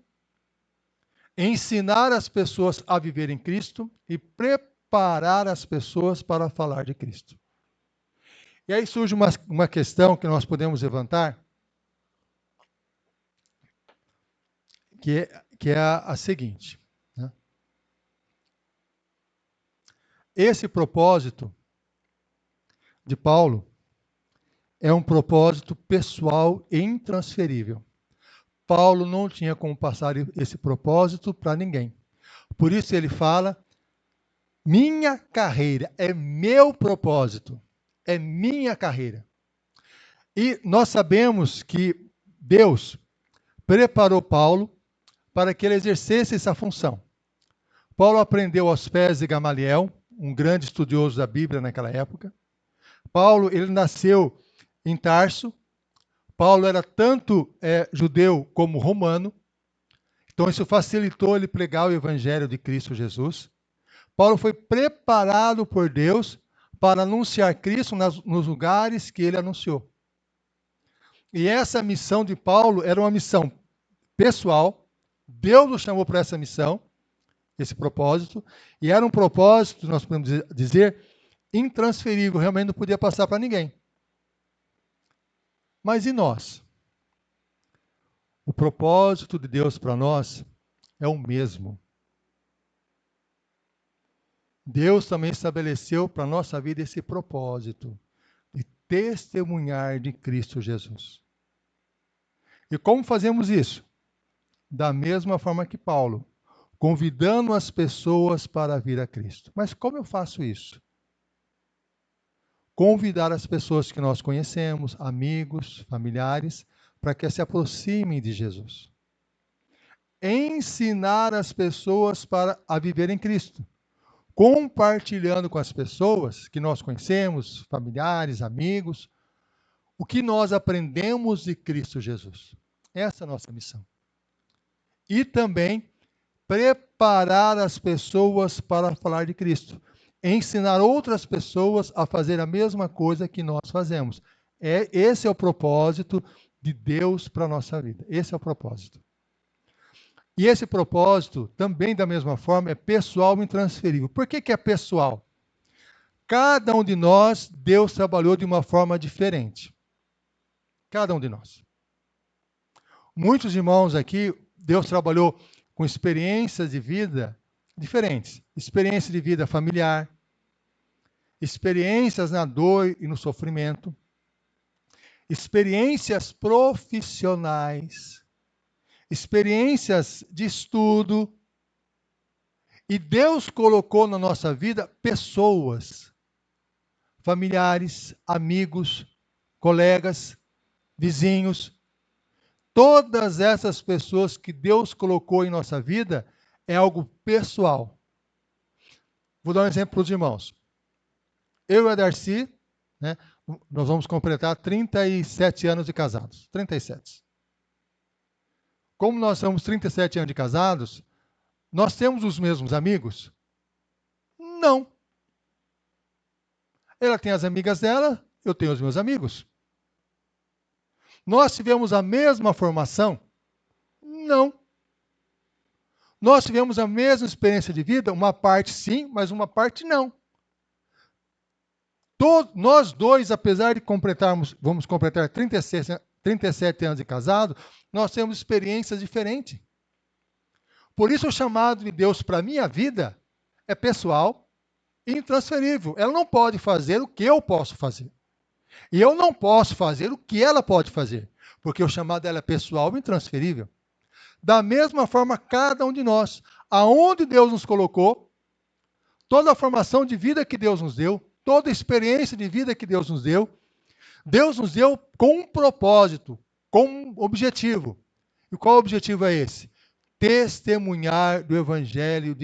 ensinar as pessoas a viver em Cristo e preparar as pessoas para falar de Cristo. E aí surge uma questão que nós podemos levantar, que é a seguinte, né? Esse propósito de Paulo é um propósito pessoal e intransferível. Paulo não tinha como passar esse propósito para ninguém. Por isso ele fala, minha carreira é meu propósito, é minha carreira. E nós sabemos que Deus preparou Paulo para que ele exercesse essa função. Paulo aprendeu aos pés de Gamaliel, um grande estudioso da Bíblia naquela época. Paulo, ele nasceu em Tarso. Paulo era tanto judeu como romano. Então isso facilitou ele pregar o evangelho de Cristo Jesus. Paulo foi preparado por Deus para anunciar Cristo nos lugares que ele anunciou. E essa missão de Paulo era uma missão pessoal. Deus o chamou para essa missão, esse propósito, e era um propósito, nós podemos dizer, intransferível, realmente não podia passar para ninguém. Mas e nós? O propósito de Deus para nós é o mesmo. Deus também estabeleceu para a nossa vida esse propósito de testemunhar de Cristo Jesus. E como fazemos isso? Da mesma forma que Paulo, convidando as pessoas para vir a Cristo. Mas como eu faço isso? Convidar as pessoas que nós conhecemos, amigos, familiares, para que se aproximem de Jesus. Ensinar as pessoas a viver em Cristo. Compartilhando com as pessoas que nós conhecemos, familiares, amigos, o que nós aprendemos de Cristo Jesus. Essa é a nossa missão. E também preparar as pessoas para falar de Cristo. Ensinar outras pessoas a fazer a mesma coisa que nós fazemos. Esse é o propósito de Deus para a nossa vida. Esse é o propósito. E esse propósito, também da mesma forma, é pessoal e intransferível. Por que é pessoal? Cada um de nós, Deus trabalhou de uma forma diferente. Cada um de nós. Muitos irmãos aqui, Deus trabalhou com experiências de vida diferentes. Experiência de vida familiar, experiências na dor e no sofrimento, experiências profissionais, experiências de estudo. E Deus colocou na nossa vida pessoas, familiares, amigos, colegas, vizinhos. Todas essas pessoas que Deus colocou em nossa vida é algo pessoal. Vou dar um exemplo para os irmãos. Eu e a Darcy, né, nós vamos completar 37 anos de casados. 37. Como nós somos 37 anos de casados, nós temos os mesmos amigos? Não. Ela tem as amigas dela, eu tenho os meus amigos. Nós tivemos a mesma formação? Não. Nós tivemos a mesma experiência de vida? Uma parte sim, mas uma parte não. Nós dois, apesar de vamos completar 37 anos de casado, nós temos experiências diferentes. Por isso o chamado de Deus para a minha vida é pessoal e intransferível. Ela não pode fazer o que eu posso fazer. E eu não posso fazer o que ela pode fazer, porque o chamado dela é pessoal e intransferível. Da mesma forma, cada um de nós, aonde Deus nos colocou, toda a formação de vida que Deus nos deu, toda a experiência de vida que Deus nos deu com um propósito, com um objetivo. E qual objetivo é esse? Testemunhar do Evangelho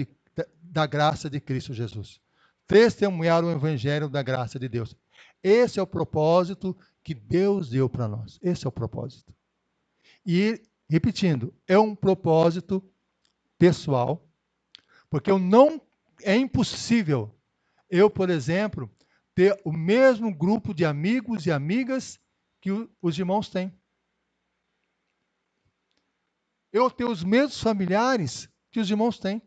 da graça de Cristo Jesus. Testemunhar o Evangelho da graça de Deus. Esse é o propósito que Deus deu para nós. Esse é o propósito. E, repetindo, é um propósito pessoal, porque é impossível eu, por exemplo, ter o mesmo grupo de amigos e amigas que os irmãos têm. Eu ter os mesmos familiares que os irmãos têm.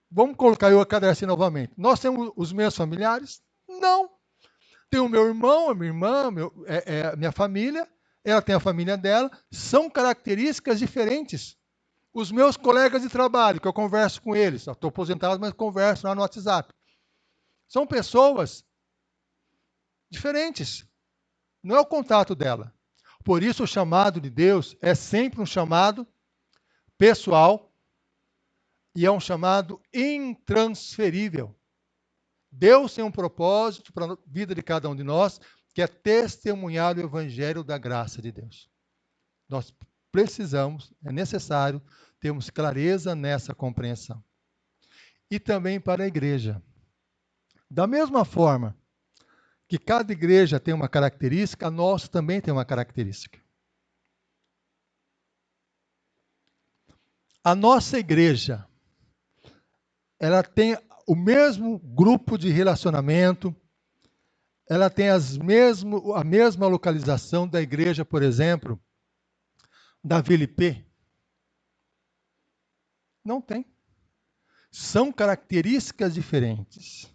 Vamos colocar eu a cadeira assim novamente. Nós temos os mesmos familiares? Não. Tem o meu irmão, a minha irmã, a minha família, ela tem a família dela, são características diferentes. Os meus colegas de trabalho, que eu converso com eles, estou aposentado, mas converso lá no WhatsApp, são pessoas diferentes. Não é o contato dela. Por isso, o chamado de Deus é sempre um chamado pessoal e é um chamado intransferível. Deus tem um propósito para a vida de cada um de nós, que é testemunhar o evangelho da graça de Deus. Nós precisamos, é necessário, termos clareza nessa compreensão. E também para a igreja. Da mesma forma que cada igreja tem uma característica, a nossa também tem uma característica. A nossa igreja, ela tem o mesmo grupo de relacionamento, ela tem a mesma localização da igreja, por exemplo, da Vila IP? Não tem. São características diferentes.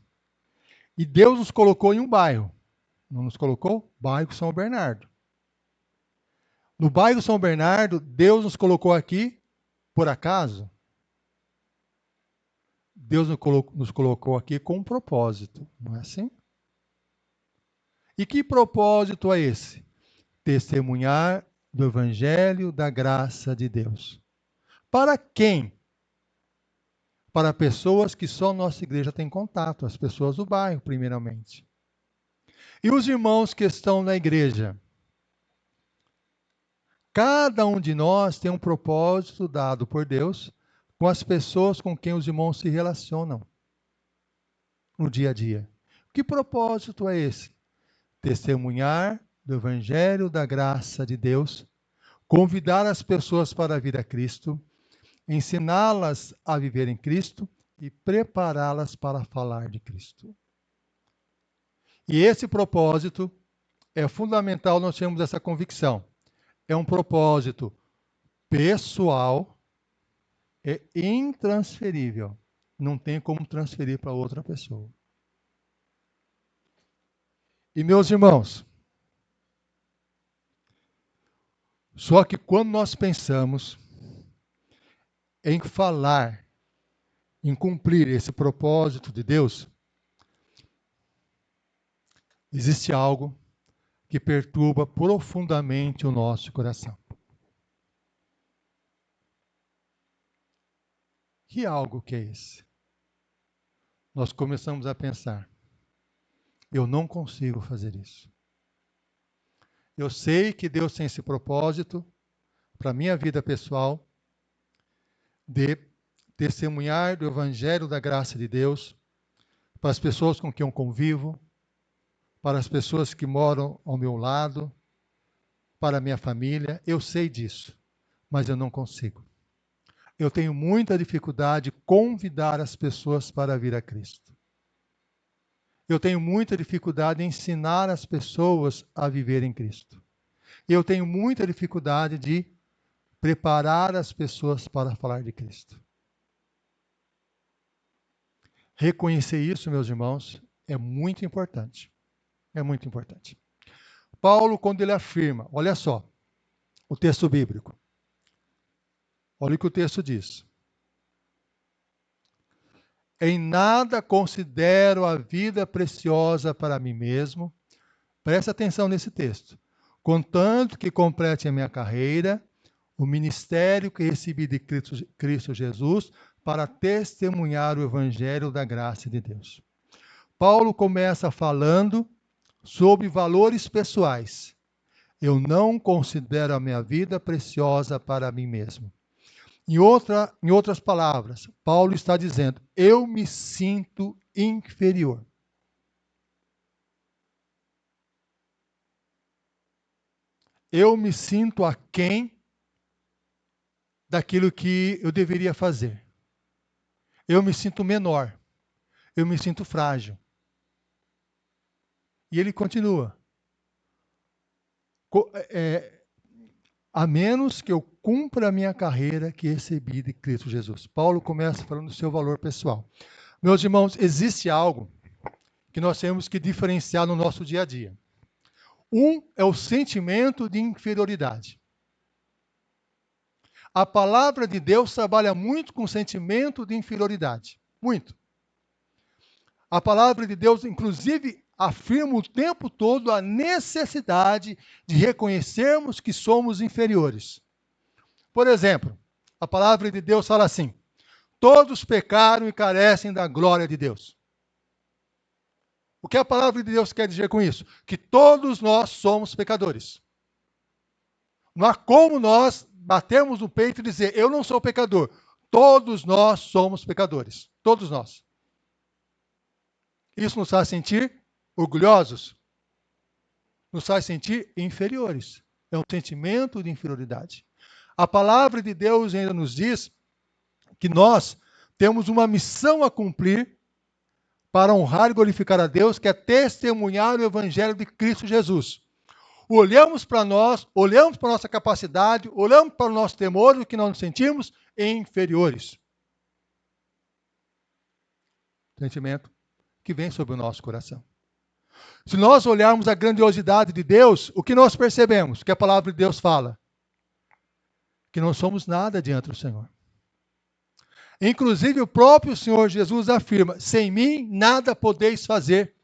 E Deus nos colocou em um bairro. Não nos colocou? Bairro São Bernardo. No bairro São Bernardo, Deus nos colocou aqui, por acaso? Deus nos colocou aqui com um propósito, não é assim? E que propósito é esse? Testemunhar do Evangelho da graça de Deus. Para quem? Para pessoas que só nossa igreja tem contato, as pessoas do bairro, primeiramente. E os irmãos que estão na igreja? Cada um de nós tem um propósito dado por Deus com as pessoas com quem os irmãos se relacionam no dia a dia. Que propósito é esse? Testemunhar do Evangelho da graça de Deus, convidar as pessoas para vir a Cristo, ensiná-las a viver em Cristo e prepará-las para falar de Cristo. E esse propósito é fundamental, nós temos essa convicção. É um propósito pessoal, é intransferível. Não tem como transferir para outra pessoa. E meus irmãos, só que quando nós pensamos em falar, em cumprir esse propósito de Deus, existe algo que perturba profundamente o nosso coração. Que algo que é esse? Nós começamos a pensar, eu não consigo fazer isso. Eu sei que Deus tem esse propósito para a minha vida pessoal, de testemunhar do Evangelho da graça de Deus para as pessoas com quem eu convivo, para as pessoas que moram ao meu lado, para a minha família. Eu sei disso, mas eu não consigo. Eu tenho muita dificuldade de convidar as pessoas para vir a Cristo. Eu tenho muita dificuldade em ensinar as pessoas a viver em Cristo. Eu tenho muita dificuldade de preparar as pessoas para falar de Cristo. Reconhecer isso, meus irmãos, é muito importante. É muito importante. Paulo, quando ele afirma, olha só, o texto bíblico. Olha o que o texto diz. Em nada considero a vida preciosa para mim mesmo. Presta atenção nesse texto. Contanto que complete a minha carreira, o ministério que recebi de Cristo Jesus, para testemunhar o evangelho da graça de Deus. Paulo começa falando sobre valores pessoais. Eu não considero a minha vida preciosa para mim mesmo. Em outras palavras, Paulo está dizendo, eu me sinto inferior. Eu me sinto aquém daquilo que eu deveria fazer. Eu me sinto menor. eu me sinto frágil. E ele continua. A menos que eu cumpra a minha carreira que recebi de Cristo Jesus. Paulo começa falando do seu valor pessoal. Meus irmãos, existe algo que nós temos que diferenciar no nosso dia a dia. Um é o sentimento de inferioridade. A palavra de Deus trabalha muito com o sentimento de inferioridade. Muito. A palavra de Deus, inclusive, afirma o tempo todo a necessidade de reconhecermos que somos inferiores. Por exemplo, a palavra de Deus fala assim: todos pecaram e carecem da glória de Deus. O que a palavra de Deus quer dizer com isso? Que todos nós somos pecadores. Não há como nós batermos no peito e dizer, eu não sou pecador. Todos nós somos pecadores. Todos nós. Isso nos faz sentir orgulhosos. Nos faz sentir inferiores. É um sentimento de inferioridade. A palavra de Deus ainda nos diz que nós temos uma missão a cumprir para honrar e glorificar a Deus, que é testemunhar o Evangelho de Cristo Jesus. Olhamos para nós, olhamos para a nossa capacidade, olhamos para o nosso temor, o que nós nos sentimos inferiores. Sentimento que vem sobre o nosso coração. Se nós olharmos a grandiosidade de Deus, o que nós percebemos? Que a palavra de Deus fala que não somos nada diante do Senhor. Inclusive o próprio Senhor Jesus afirma, sem mim nada podeis fazer.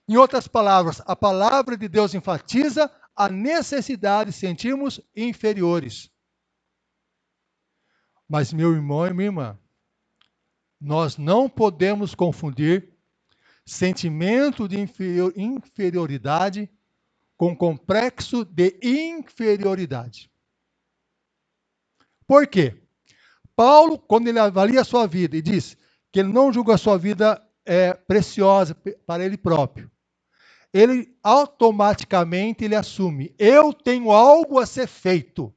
Em outras palavras, a palavra de Deus enfatiza a necessidade de sentirmos inferiores. Mas, meu irmão e minha irmã, nós não podemos confundir sentimento de inferioridade com complexo de inferioridade. Por quê? Paulo, quando ele avalia a sua vida e diz que ele não julga a sua vida preciosa para ele próprio, ele automaticamente ele assume, eu tenho algo a ser feito.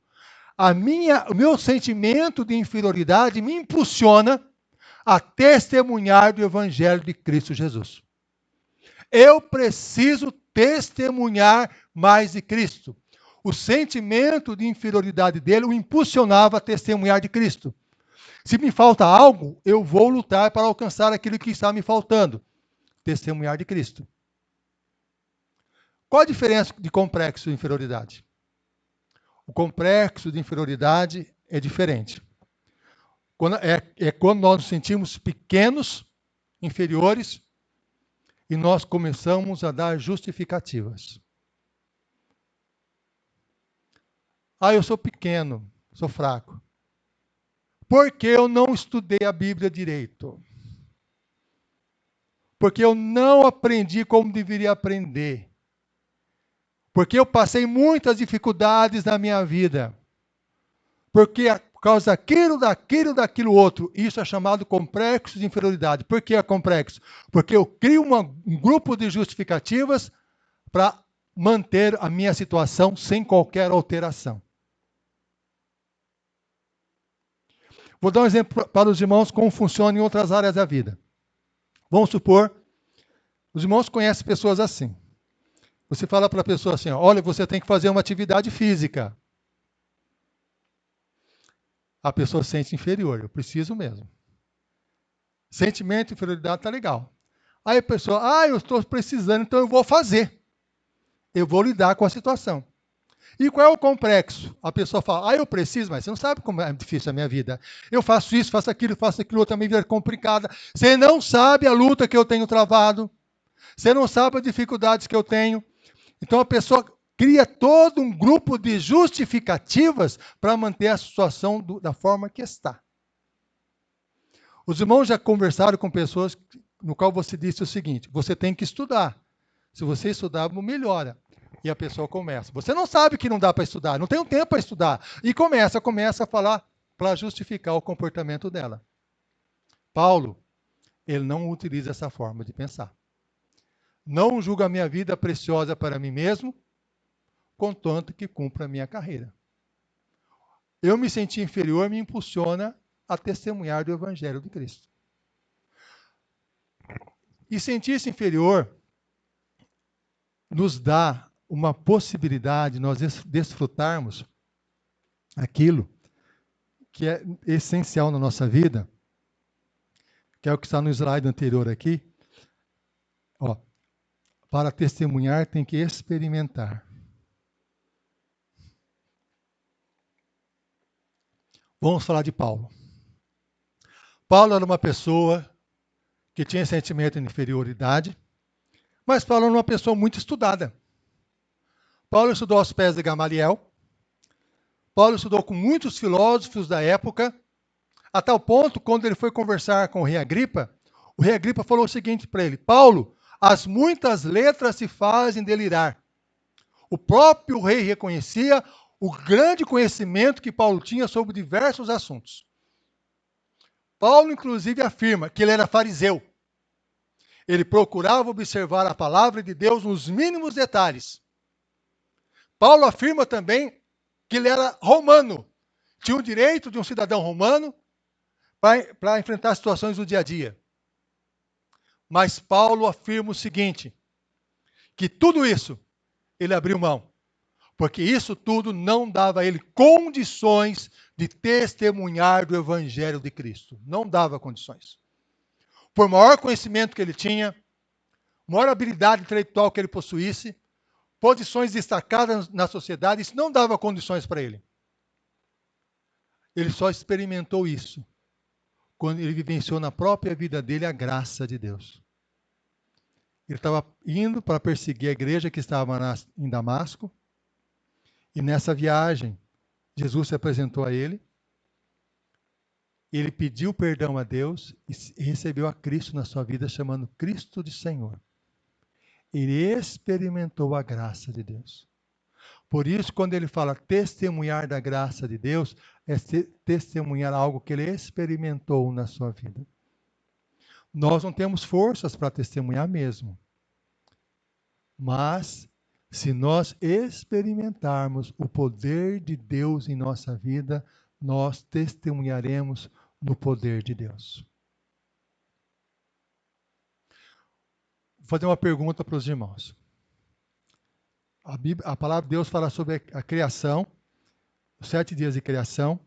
O meu sentimento de inferioridade me impulsiona a testemunhar do Evangelho de Cristo Jesus. Eu preciso testemunhar mais de Cristo. O sentimento de inferioridade dele o impulsionava a testemunhar de Cristo. Se me falta algo, eu vou lutar para alcançar aquilo que está me faltando. Testemunhar de Cristo. Qual a diferença de complexo e inferioridade? O complexo de inferioridade é diferente. Quando nós nos sentimos pequenos, inferiores, e nós começamos a dar justificativas. Eu sou pequeno, sou fraco. Porque eu não estudei a Bíblia direito. Porque eu não aprendi como deveria aprender. Porque eu passei muitas dificuldades na minha vida. Porque por causa daquilo outro. Isso é chamado complexo de inferioridade. Por que é complexo? Porque eu crio um grupo de justificativas para manter a minha situação sem qualquer alteração. Vou dar um exemplo para os irmãos como funciona em outras áreas da vida. Vamos supor, os irmãos conhecem pessoas assim. Você fala para a pessoa assim, olha, você tem que fazer uma atividade física. A pessoa se sente inferior, eu preciso mesmo. Sentimento de inferioridade está legal. Aí a pessoa, eu estou precisando, então eu vou fazer. Eu vou lidar com a situação. E qual é o complexo? A pessoa fala, eu preciso, mas você não sabe como é difícil a minha vida. Eu faço isso, faço aquilo outro, a minha vida é complicada. Você não sabe a luta que eu tenho travado. Você não sabe as dificuldades que eu tenho. Então a pessoa cria todo um grupo de justificativas para manter a situação da forma que está. Os irmãos já conversaram com pessoas no qual você disse o seguinte, você tem que estudar. Se você estudar, melhora. E a pessoa começa. Você não sabe que não dá para estudar, não tem tempo para estudar. E começa a falar para justificar o comportamento dela. Paulo, ele não utiliza essa forma de pensar. Não julgo a minha vida preciosa para mim mesmo, contanto que cumpra a minha carreira. Eu me senti inferior, me impulsiona a testemunhar do Evangelho de Cristo. E sentir-se inferior nos dá uma possibilidade de nós desfrutarmos aquilo que é essencial na nossa vida, que é o que está no slide anterior aqui. Ó, para testemunhar tem que experimentar. Vamos falar de Paulo. Paulo era uma pessoa que tinha sentimento de inferioridade, mas Paulo era uma pessoa muito estudada. Paulo estudou aos pés de Gamaliel. Paulo estudou com muitos filósofos da época, a tal ponto, quando ele foi conversar com o rei Agripa falou o seguinte para ele: Paulo, as muitas letras se fazem delirar. O próprio rei reconhecia o grande conhecimento que Paulo tinha sobre diversos assuntos. Paulo, inclusive, afirma que ele era fariseu. Ele procurava observar a palavra de Deus nos mínimos detalhes. Paulo afirma também que ele era romano. Tinha o direito de um cidadão romano para enfrentar situações do dia a dia. Mas Paulo afirma o seguinte, que tudo isso ele abriu mão, porque isso tudo não dava a ele condições de testemunhar do Evangelho de Cristo. Não dava condições. Por maior conhecimento que ele tinha, maior habilidade intelectual que ele possuísse, posições destacadas na sociedade, isso não dava condições para ele. Ele só experimentou isso quando ele vivenciou na própria vida dele a graça de Deus. Ele estava indo para perseguir a igreja que estava em Damasco, e nessa viagem, Jesus se apresentou a ele, ele pediu perdão a Deus e recebeu a Cristo na sua vida, chamando Cristo de Senhor. Ele experimentou a graça de Deus. Por isso, quando ele fala testemunhar da graça de Deus, é testemunhar algo que ele experimentou na sua vida. Nós não temos forças para testemunhar mesmo. Mas, se nós experimentarmos o poder de Deus em nossa vida, nós testemunharemos do poder de Deus. Vou fazer uma pergunta para os irmãos. A palavra de Deus fala sobre a criação, os 7 dias de criação.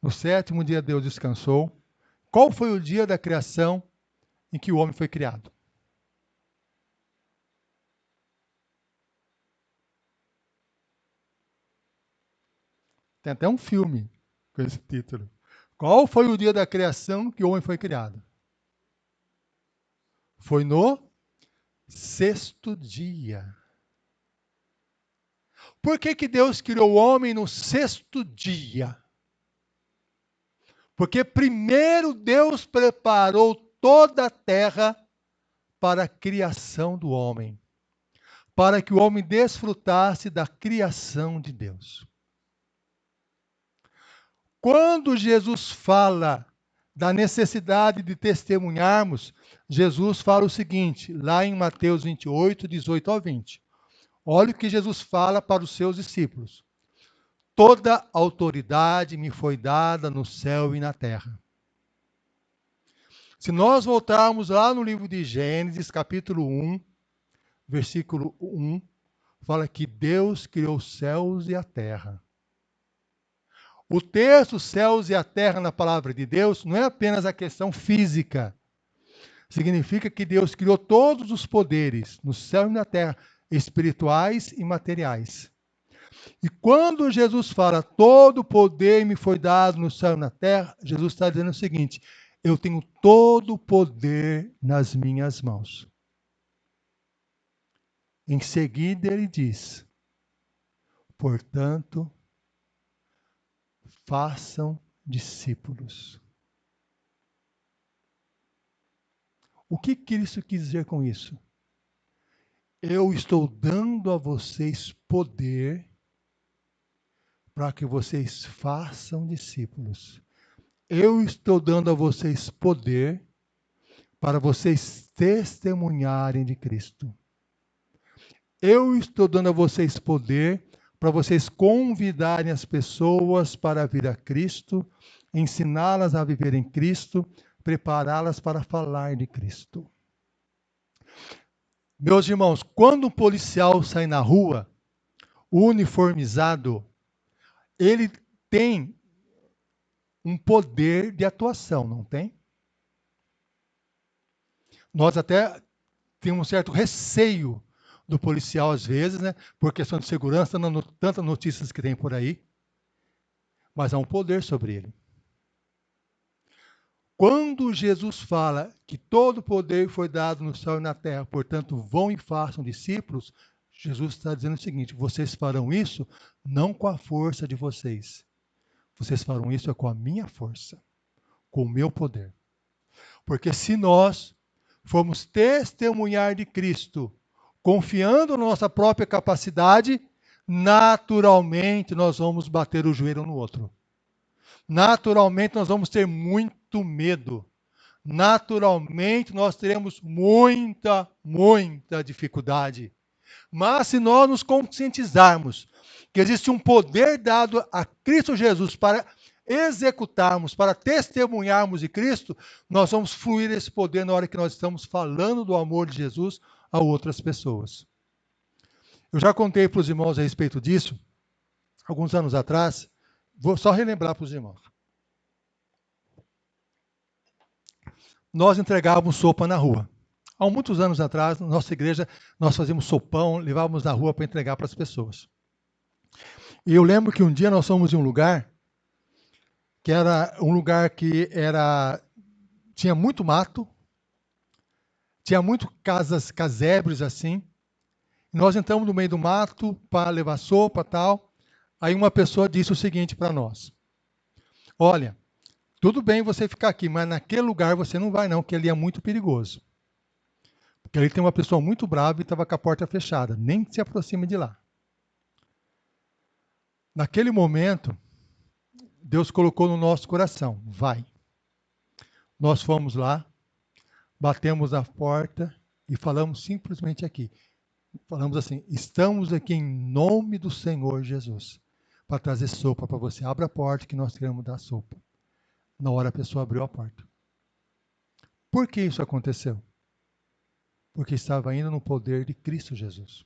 No 7º dia Deus descansou. Qual foi o dia da criação em que o homem foi criado? Tem até um filme com esse título. Qual foi o dia da criação que o homem foi criado? Foi no 6º dia. Por que Deus criou o homem no 6º dia? Porque primeiro Deus preparou toda a terra para a criação do homem, para que o homem desfrutasse da criação de Deus. Quando Jesus fala da necessidade de testemunharmos, Jesus fala o seguinte, lá em Mateus 28, 18 ao 20. Olha o que Jesus fala para os seus discípulos. Toda autoridade me foi dada no céu e na terra. Se nós voltarmos lá no livro de Gênesis, capítulo 1, versículo 1, fala que Deus criou os céus e a terra. O texto céus e a terra na palavra de Deus não é apenas a questão física. Significa que Deus criou todos os poderes no céu e na terra, espirituais e materiais. E quando Jesus fala, todo o poder me foi dado no céu e na terra, Jesus está dizendo o seguinte, eu tenho todo o poder nas minhas mãos. Em seguida ele diz, portanto, façam discípulos. O que Cristo quis dizer com isso? Eu estou dando a vocês poder para que vocês façam discípulos. Eu estou dando a vocês poder para vocês testemunharem de Cristo. Eu estou dando a vocês poder para vocês convidarem as pessoas para vir a Cristo, ensiná-las a viver em Cristo, prepará-las para falar de Cristo. Meus irmãos, quando um policial sai na rua, uniformizado, ele tem um poder de atuação, não tem? Nós até temos um certo receio do policial às vezes, né? Por questão de segurança, tantas notícias que tem por aí, mas há um poder sobre ele. Quando Jesus fala que todo poder foi dado no céu e na terra, portanto, vão e façam discípulos, Jesus está dizendo o seguinte: vocês farão isso não com a força de vocês, vocês farão isso com a minha força, com o meu poder. Porque se nós formos testemunhar de Cristo, confiando na nossa própria capacidade, naturalmente nós vamos bater o joelho um no outro. Naturalmente nós vamos ter muito medo. Naturalmente nós teremos muita dificuldade. Mas se nós nos conscientizarmos que existe um poder dado a Cristo Jesus para executarmos, para testemunharmos de Cristo, nós vamos fluir esse poder na hora que nós estamos falando do amor de Jesus a outras pessoas. Eu já contei para os irmãos a respeito disso, alguns anos atrás, vou só relembrar para os irmãos. Nós entregávamos sopa na rua. Há muitos anos atrás, na nossa igreja, nós fazíamos sopão, levávamos na rua para entregar para as pessoas. E eu lembro que um dia nós fomos em um lugar que tinha muito mato, tinha muito casebres assim. Nós entramos no meio do mato para levar sopa e tal. Aí uma pessoa disse o seguinte para nós: olha, tudo bem você ficar aqui, mas naquele lugar você não vai não, porque ali é muito perigoso. Porque ali tem uma pessoa muito brava e estava com a porta fechada, nem se aproxime de lá. Naquele momento, Deus colocou no nosso coração: vai. Nós fomos lá, batemos a porta e falamos simplesmente aqui. Falamos assim: estamos aqui em nome do Senhor Jesus para trazer sopa para você. Abra a porta que nós queremos dar sopa. Na hora a pessoa abriu a porta. Por que isso aconteceu? Porque estava indo no poder de Cristo Jesus.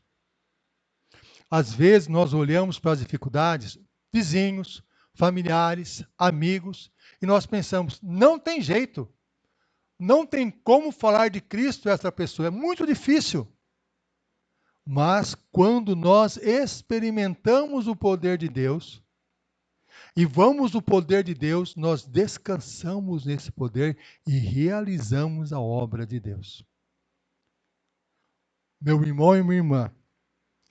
Às vezes nós olhamos para as dificuldades, vizinhos, familiares, amigos, e nós pensamos: não tem jeito. Não tem como falar de Cristo a essa pessoa, é muito difícil. Mas quando nós experimentamos o poder de Deus, e vamos no poder de Deus, nós descansamos nesse poder e realizamos a obra de Deus. Meu irmão e minha irmã,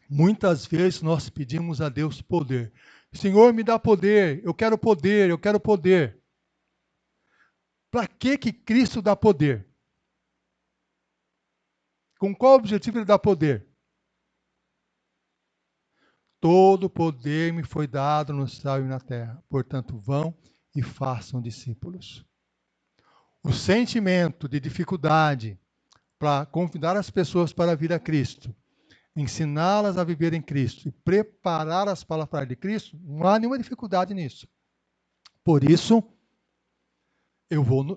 muitas vezes nós pedimos a Deus poder. Senhor, me dá poder, eu quero poder, eu quero poder. Para que Cristo dá poder? Com qual objetivo ele dá poder? Todo poder me foi dado no céu e na terra. Portanto, vão e façam discípulos. O sentimento de dificuldade para convidar as pessoas para vir a Cristo, ensiná-las a viver em Cristo e prepará-las para falar de Cristo, não há nenhuma dificuldade nisso. Por isso,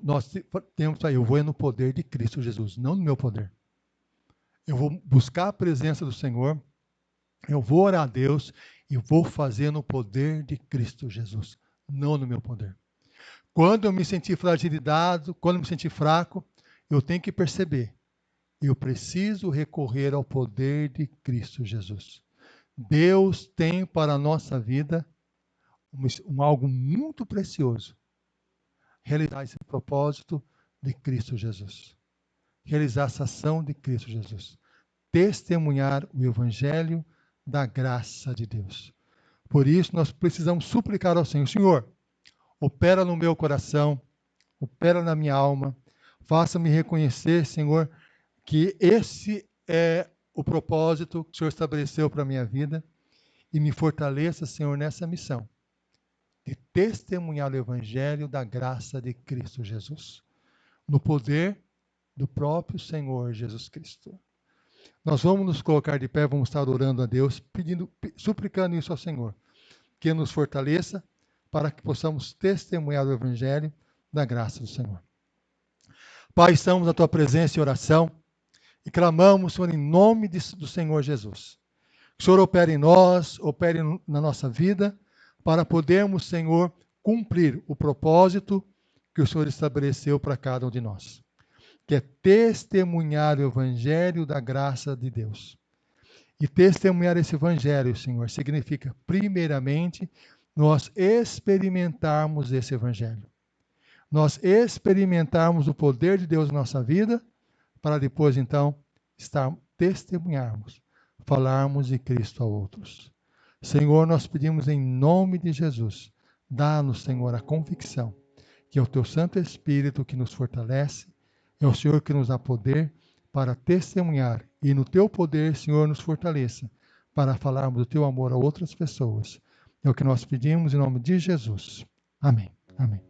nós temos aí, eu vou no poder de Cristo Jesus, não no meu poder. Eu vou buscar a presença do Senhor, eu vou orar a Deus e vou fazer no poder de Cristo Jesus, não no meu poder. Quando eu me sentir fragilizado, quando eu me sentir fraco, eu tenho que perceber: eu preciso recorrer ao poder de Cristo Jesus. Deus tem para a nossa vida algo muito precioso. Realizar esse propósito de Cristo Jesus. Realizar essa ação de Cristo Jesus. Testemunhar o Evangelho da graça de Deus. Por isso, nós precisamos suplicar ao Senhor: Senhor, opera no meu coração, opera na minha alma, faça-me reconhecer, Senhor, que esse é o propósito que o Senhor estabeleceu para a minha vida e me fortaleça, Senhor, nessa missão de testemunhar o Evangelho da graça de Cristo Jesus, no poder do próprio Senhor Jesus Cristo. Nós vamos nos colocar de pé, vamos estar orando a Deus, suplicando isso ao Senhor, que nos fortaleça para que possamos testemunhar o Evangelho da graça do Senhor. Pai, estamos na Tua presença e oração, E clamamos, Senhor, em nome do Senhor Jesus. Que o Senhor opere em nós, opere na nossa vida, para podermos, Senhor, cumprir o propósito que o Senhor estabeleceu para cada um de nós, que é testemunhar o evangelho da graça de Deus. E testemunhar esse evangelho, Senhor, significa, primeiramente, nós experimentarmos esse evangelho. Nós experimentarmos o poder de Deus na nossa vida, para depois, então, testemunharmos, falarmos de Cristo a outros. Senhor, nós pedimos em nome de Jesus, dá-nos, Senhor, a convicção que é o Teu Santo Espírito que nos fortalece, é o Senhor que nos dá poder para testemunhar e no Teu poder, Senhor, nos fortaleça para falarmos do Teu amor a outras pessoas. É o que nós pedimos em nome de Jesus. Amém. Amém.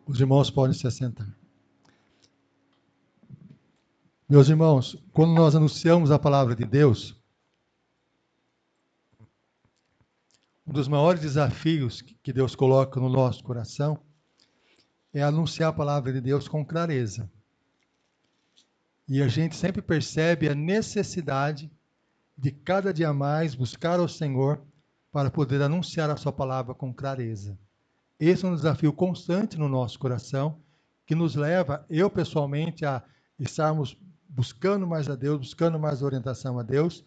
Os irmãos podem se assentar. Meus irmãos, quando nós anunciamos a palavra de Deus, um dos maiores desafios que Deus coloca no nosso coração é anunciar a palavra de Deus com clareza. E a gente sempre percebe a necessidade de cada dia mais buscar ao Senhor para poder anunciar a sua palavra com clareza. Esse é um desafio constante no nosso coração, que nos leva, eu pessoalmente, a estarmos buscando mais a Deus, buscando mais orientação a Deus,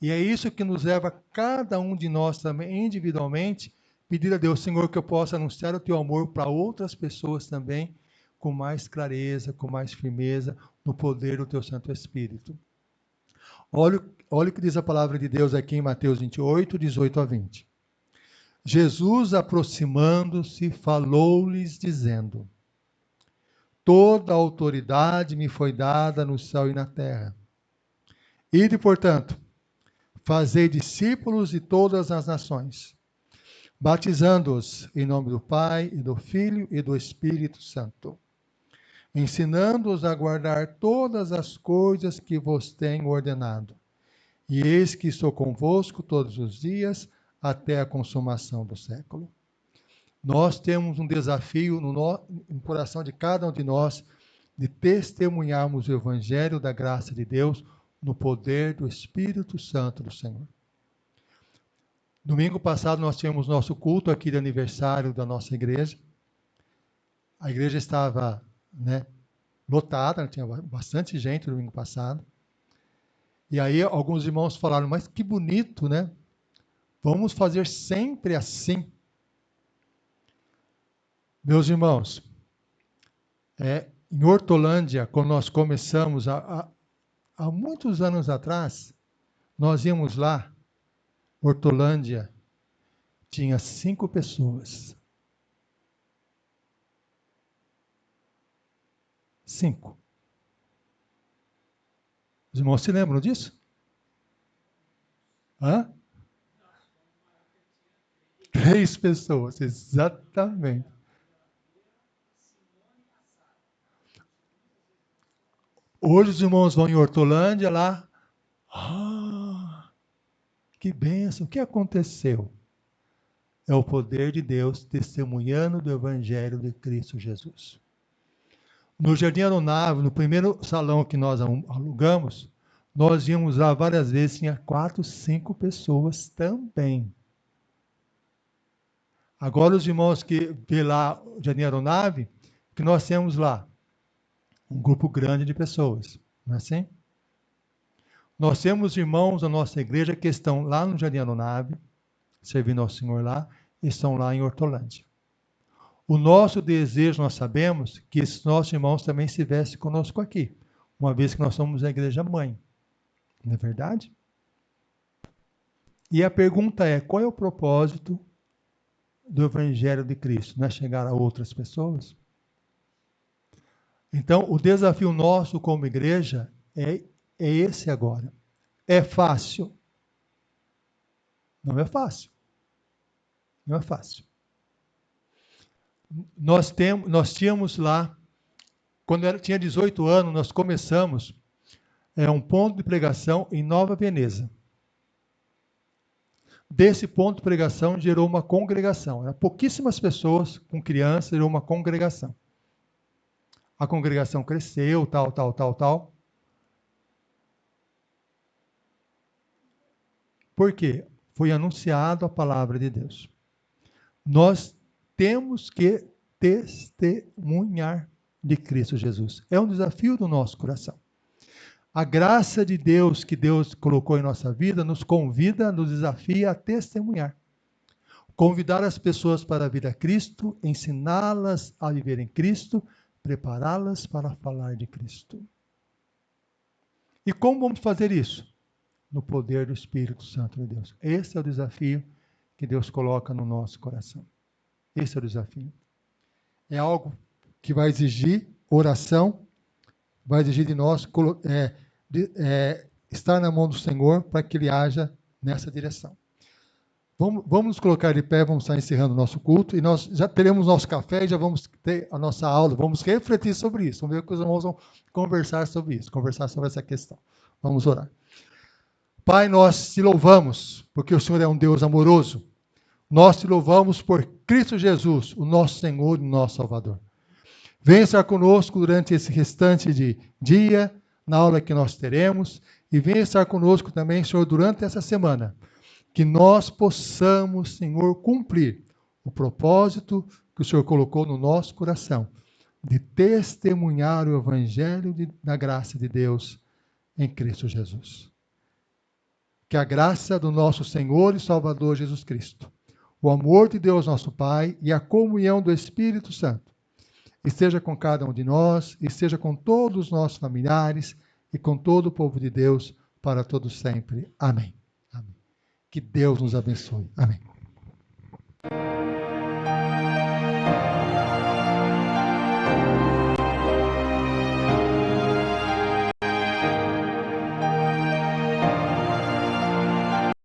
e é isso que nos leva, cada um de nós também, individualmente, pedir a Deus, Senhor, que eu possa anunciar o teu amor para outras pessoas também, com mais clareza, com mais firmeza, no poder do teu Santo Espírito. Olha o que diz a palavra de Deus aqui em Mateus 28, 18 a 20. Jesus, aproximando-se, falou-lhes, dizendo: toda a autoridade me foi dada no céu e na terra. Ide, portanto, fazei discípulos de todas as nações, batizando-os em nome do Pai, e do Filho e do Espírito Santo, ensinando-os a guardar todas as coisas que vos tenho ordenado. E eis que estou convosco todos os dias, até a consumação do século. Nós temos um desafio no coração de cada um de nós, de testemunharmos o Evangelho da graça de Deus no poder do Espírito Santo do Senhor. Domingo passado nós tivemos nosso culto aqui de aniversário da nossa igreja. A igreja estava, lotada, tinha bastante gente no domingo passado. E aí alguns irmãos falaram, mas que bonito, né? Vamos fazer sempre assim. Meus irmãos, em Hortolândia, quando nós começamos, há muitos anos atrás, nós íamos lá, Hortolândia, tinha 5 pessoas. 5. Os irmãos se lembram disso? Hã? 3 pessoas, exatamente. Hoje os irmãos vão em Hortolândia lá. Que bênção! O que aconteceu? É o poder de Deus testemunhando do Evangelho de Cristo Jesus. No Jardim Aeronave, no primeiro salão que nós alugamos, nós íamos lá várias vezes, tinha 4, 5 pessoas também. Agora os irmãos que vê lá o Jardim Aeronave, que nós temos lá um grupo grande de pessoas, não é assim? Nós temos irmãos da nossa igreja que estão lá no Jardim Aeronave, servindo ao Senhor lá, e estão lá em Hortolândia. O nosso desejo, nós sabemos, que esses nossos irmãos também estivessem conosco aqui, uma vez que nós somos a igreja mãe. Não é verdade? E a pergunta é, qual é o propósito do Evangelho de Cristo? Não é chegar a outras pessoas? Então, o desafio nosso como igreja é esse agora. É fácil? Não é fácil. Não é fácil. Nós tínhamos lá, quando tinha 18 anos, nós começamos um ponto de pregação em Nova Veneza. Desse ponto de pregação gerou uma congregação. Eram pouquíssimas pessoas com crianças, gerou uma congregação. A congregação cresceu, tal. Por quê? Foi anunciado a palavra de Deus. Nós temos que testemunhar de Cristo Jesus. É um desafio do nosso coração. A graça de Deus que Deus colocou em nossa vida nos convida, nos desafia a testemunhar. Convidar as pessoas para vir a Cristo, ensiná-las a viver em Cristo, prepará-las para falar de Cristo. E como vamos fazer isso? No poder do Espírito Santo de Deus. Esse é o desafio que Deus coloca no nosso coração. Esse é o desafio. É algo que vai exigir oração, vai exigir de nós estar na mão do Senhor para que Ele haja nessa direção. Vamos nos colocar de pé, vamos estar encerrando o nosso culto, e nós já teremos nosso café e já vamos ter a nossa aula, vamos refletir sobre isso, vamos ver o que os irmãos vão conversar sobre isso, conversar sobre essa questão. Vamos orar. Pai, nós te louvamos, porque o Senhor é um Deus amoroso. Nós te louvamos por Cristo Jesus, o nosso Senhor e o nosso Salvador. Venha estar conosco durante esse restante de dia, na aula que nós teremos, e venha estar conosco também, Senhor, durante essa semana, que nós possamos, Senhor, cumprir o propósito que o Senhor colocou no nosso coração, de testemunhar o Evangelho da graça de Deus em Cristo Jesus. Que a graça do nosso Senhor e Salvador Jesus Cristo, o amor de Deus nosso Pai e a comunhão do Espírito Santo esteja com cada um de nós, esteja com todos os nossos familiares e com todo o povo de Deus para todos sempre. Amém. Amém. Que Deus nos abençoe. Amém.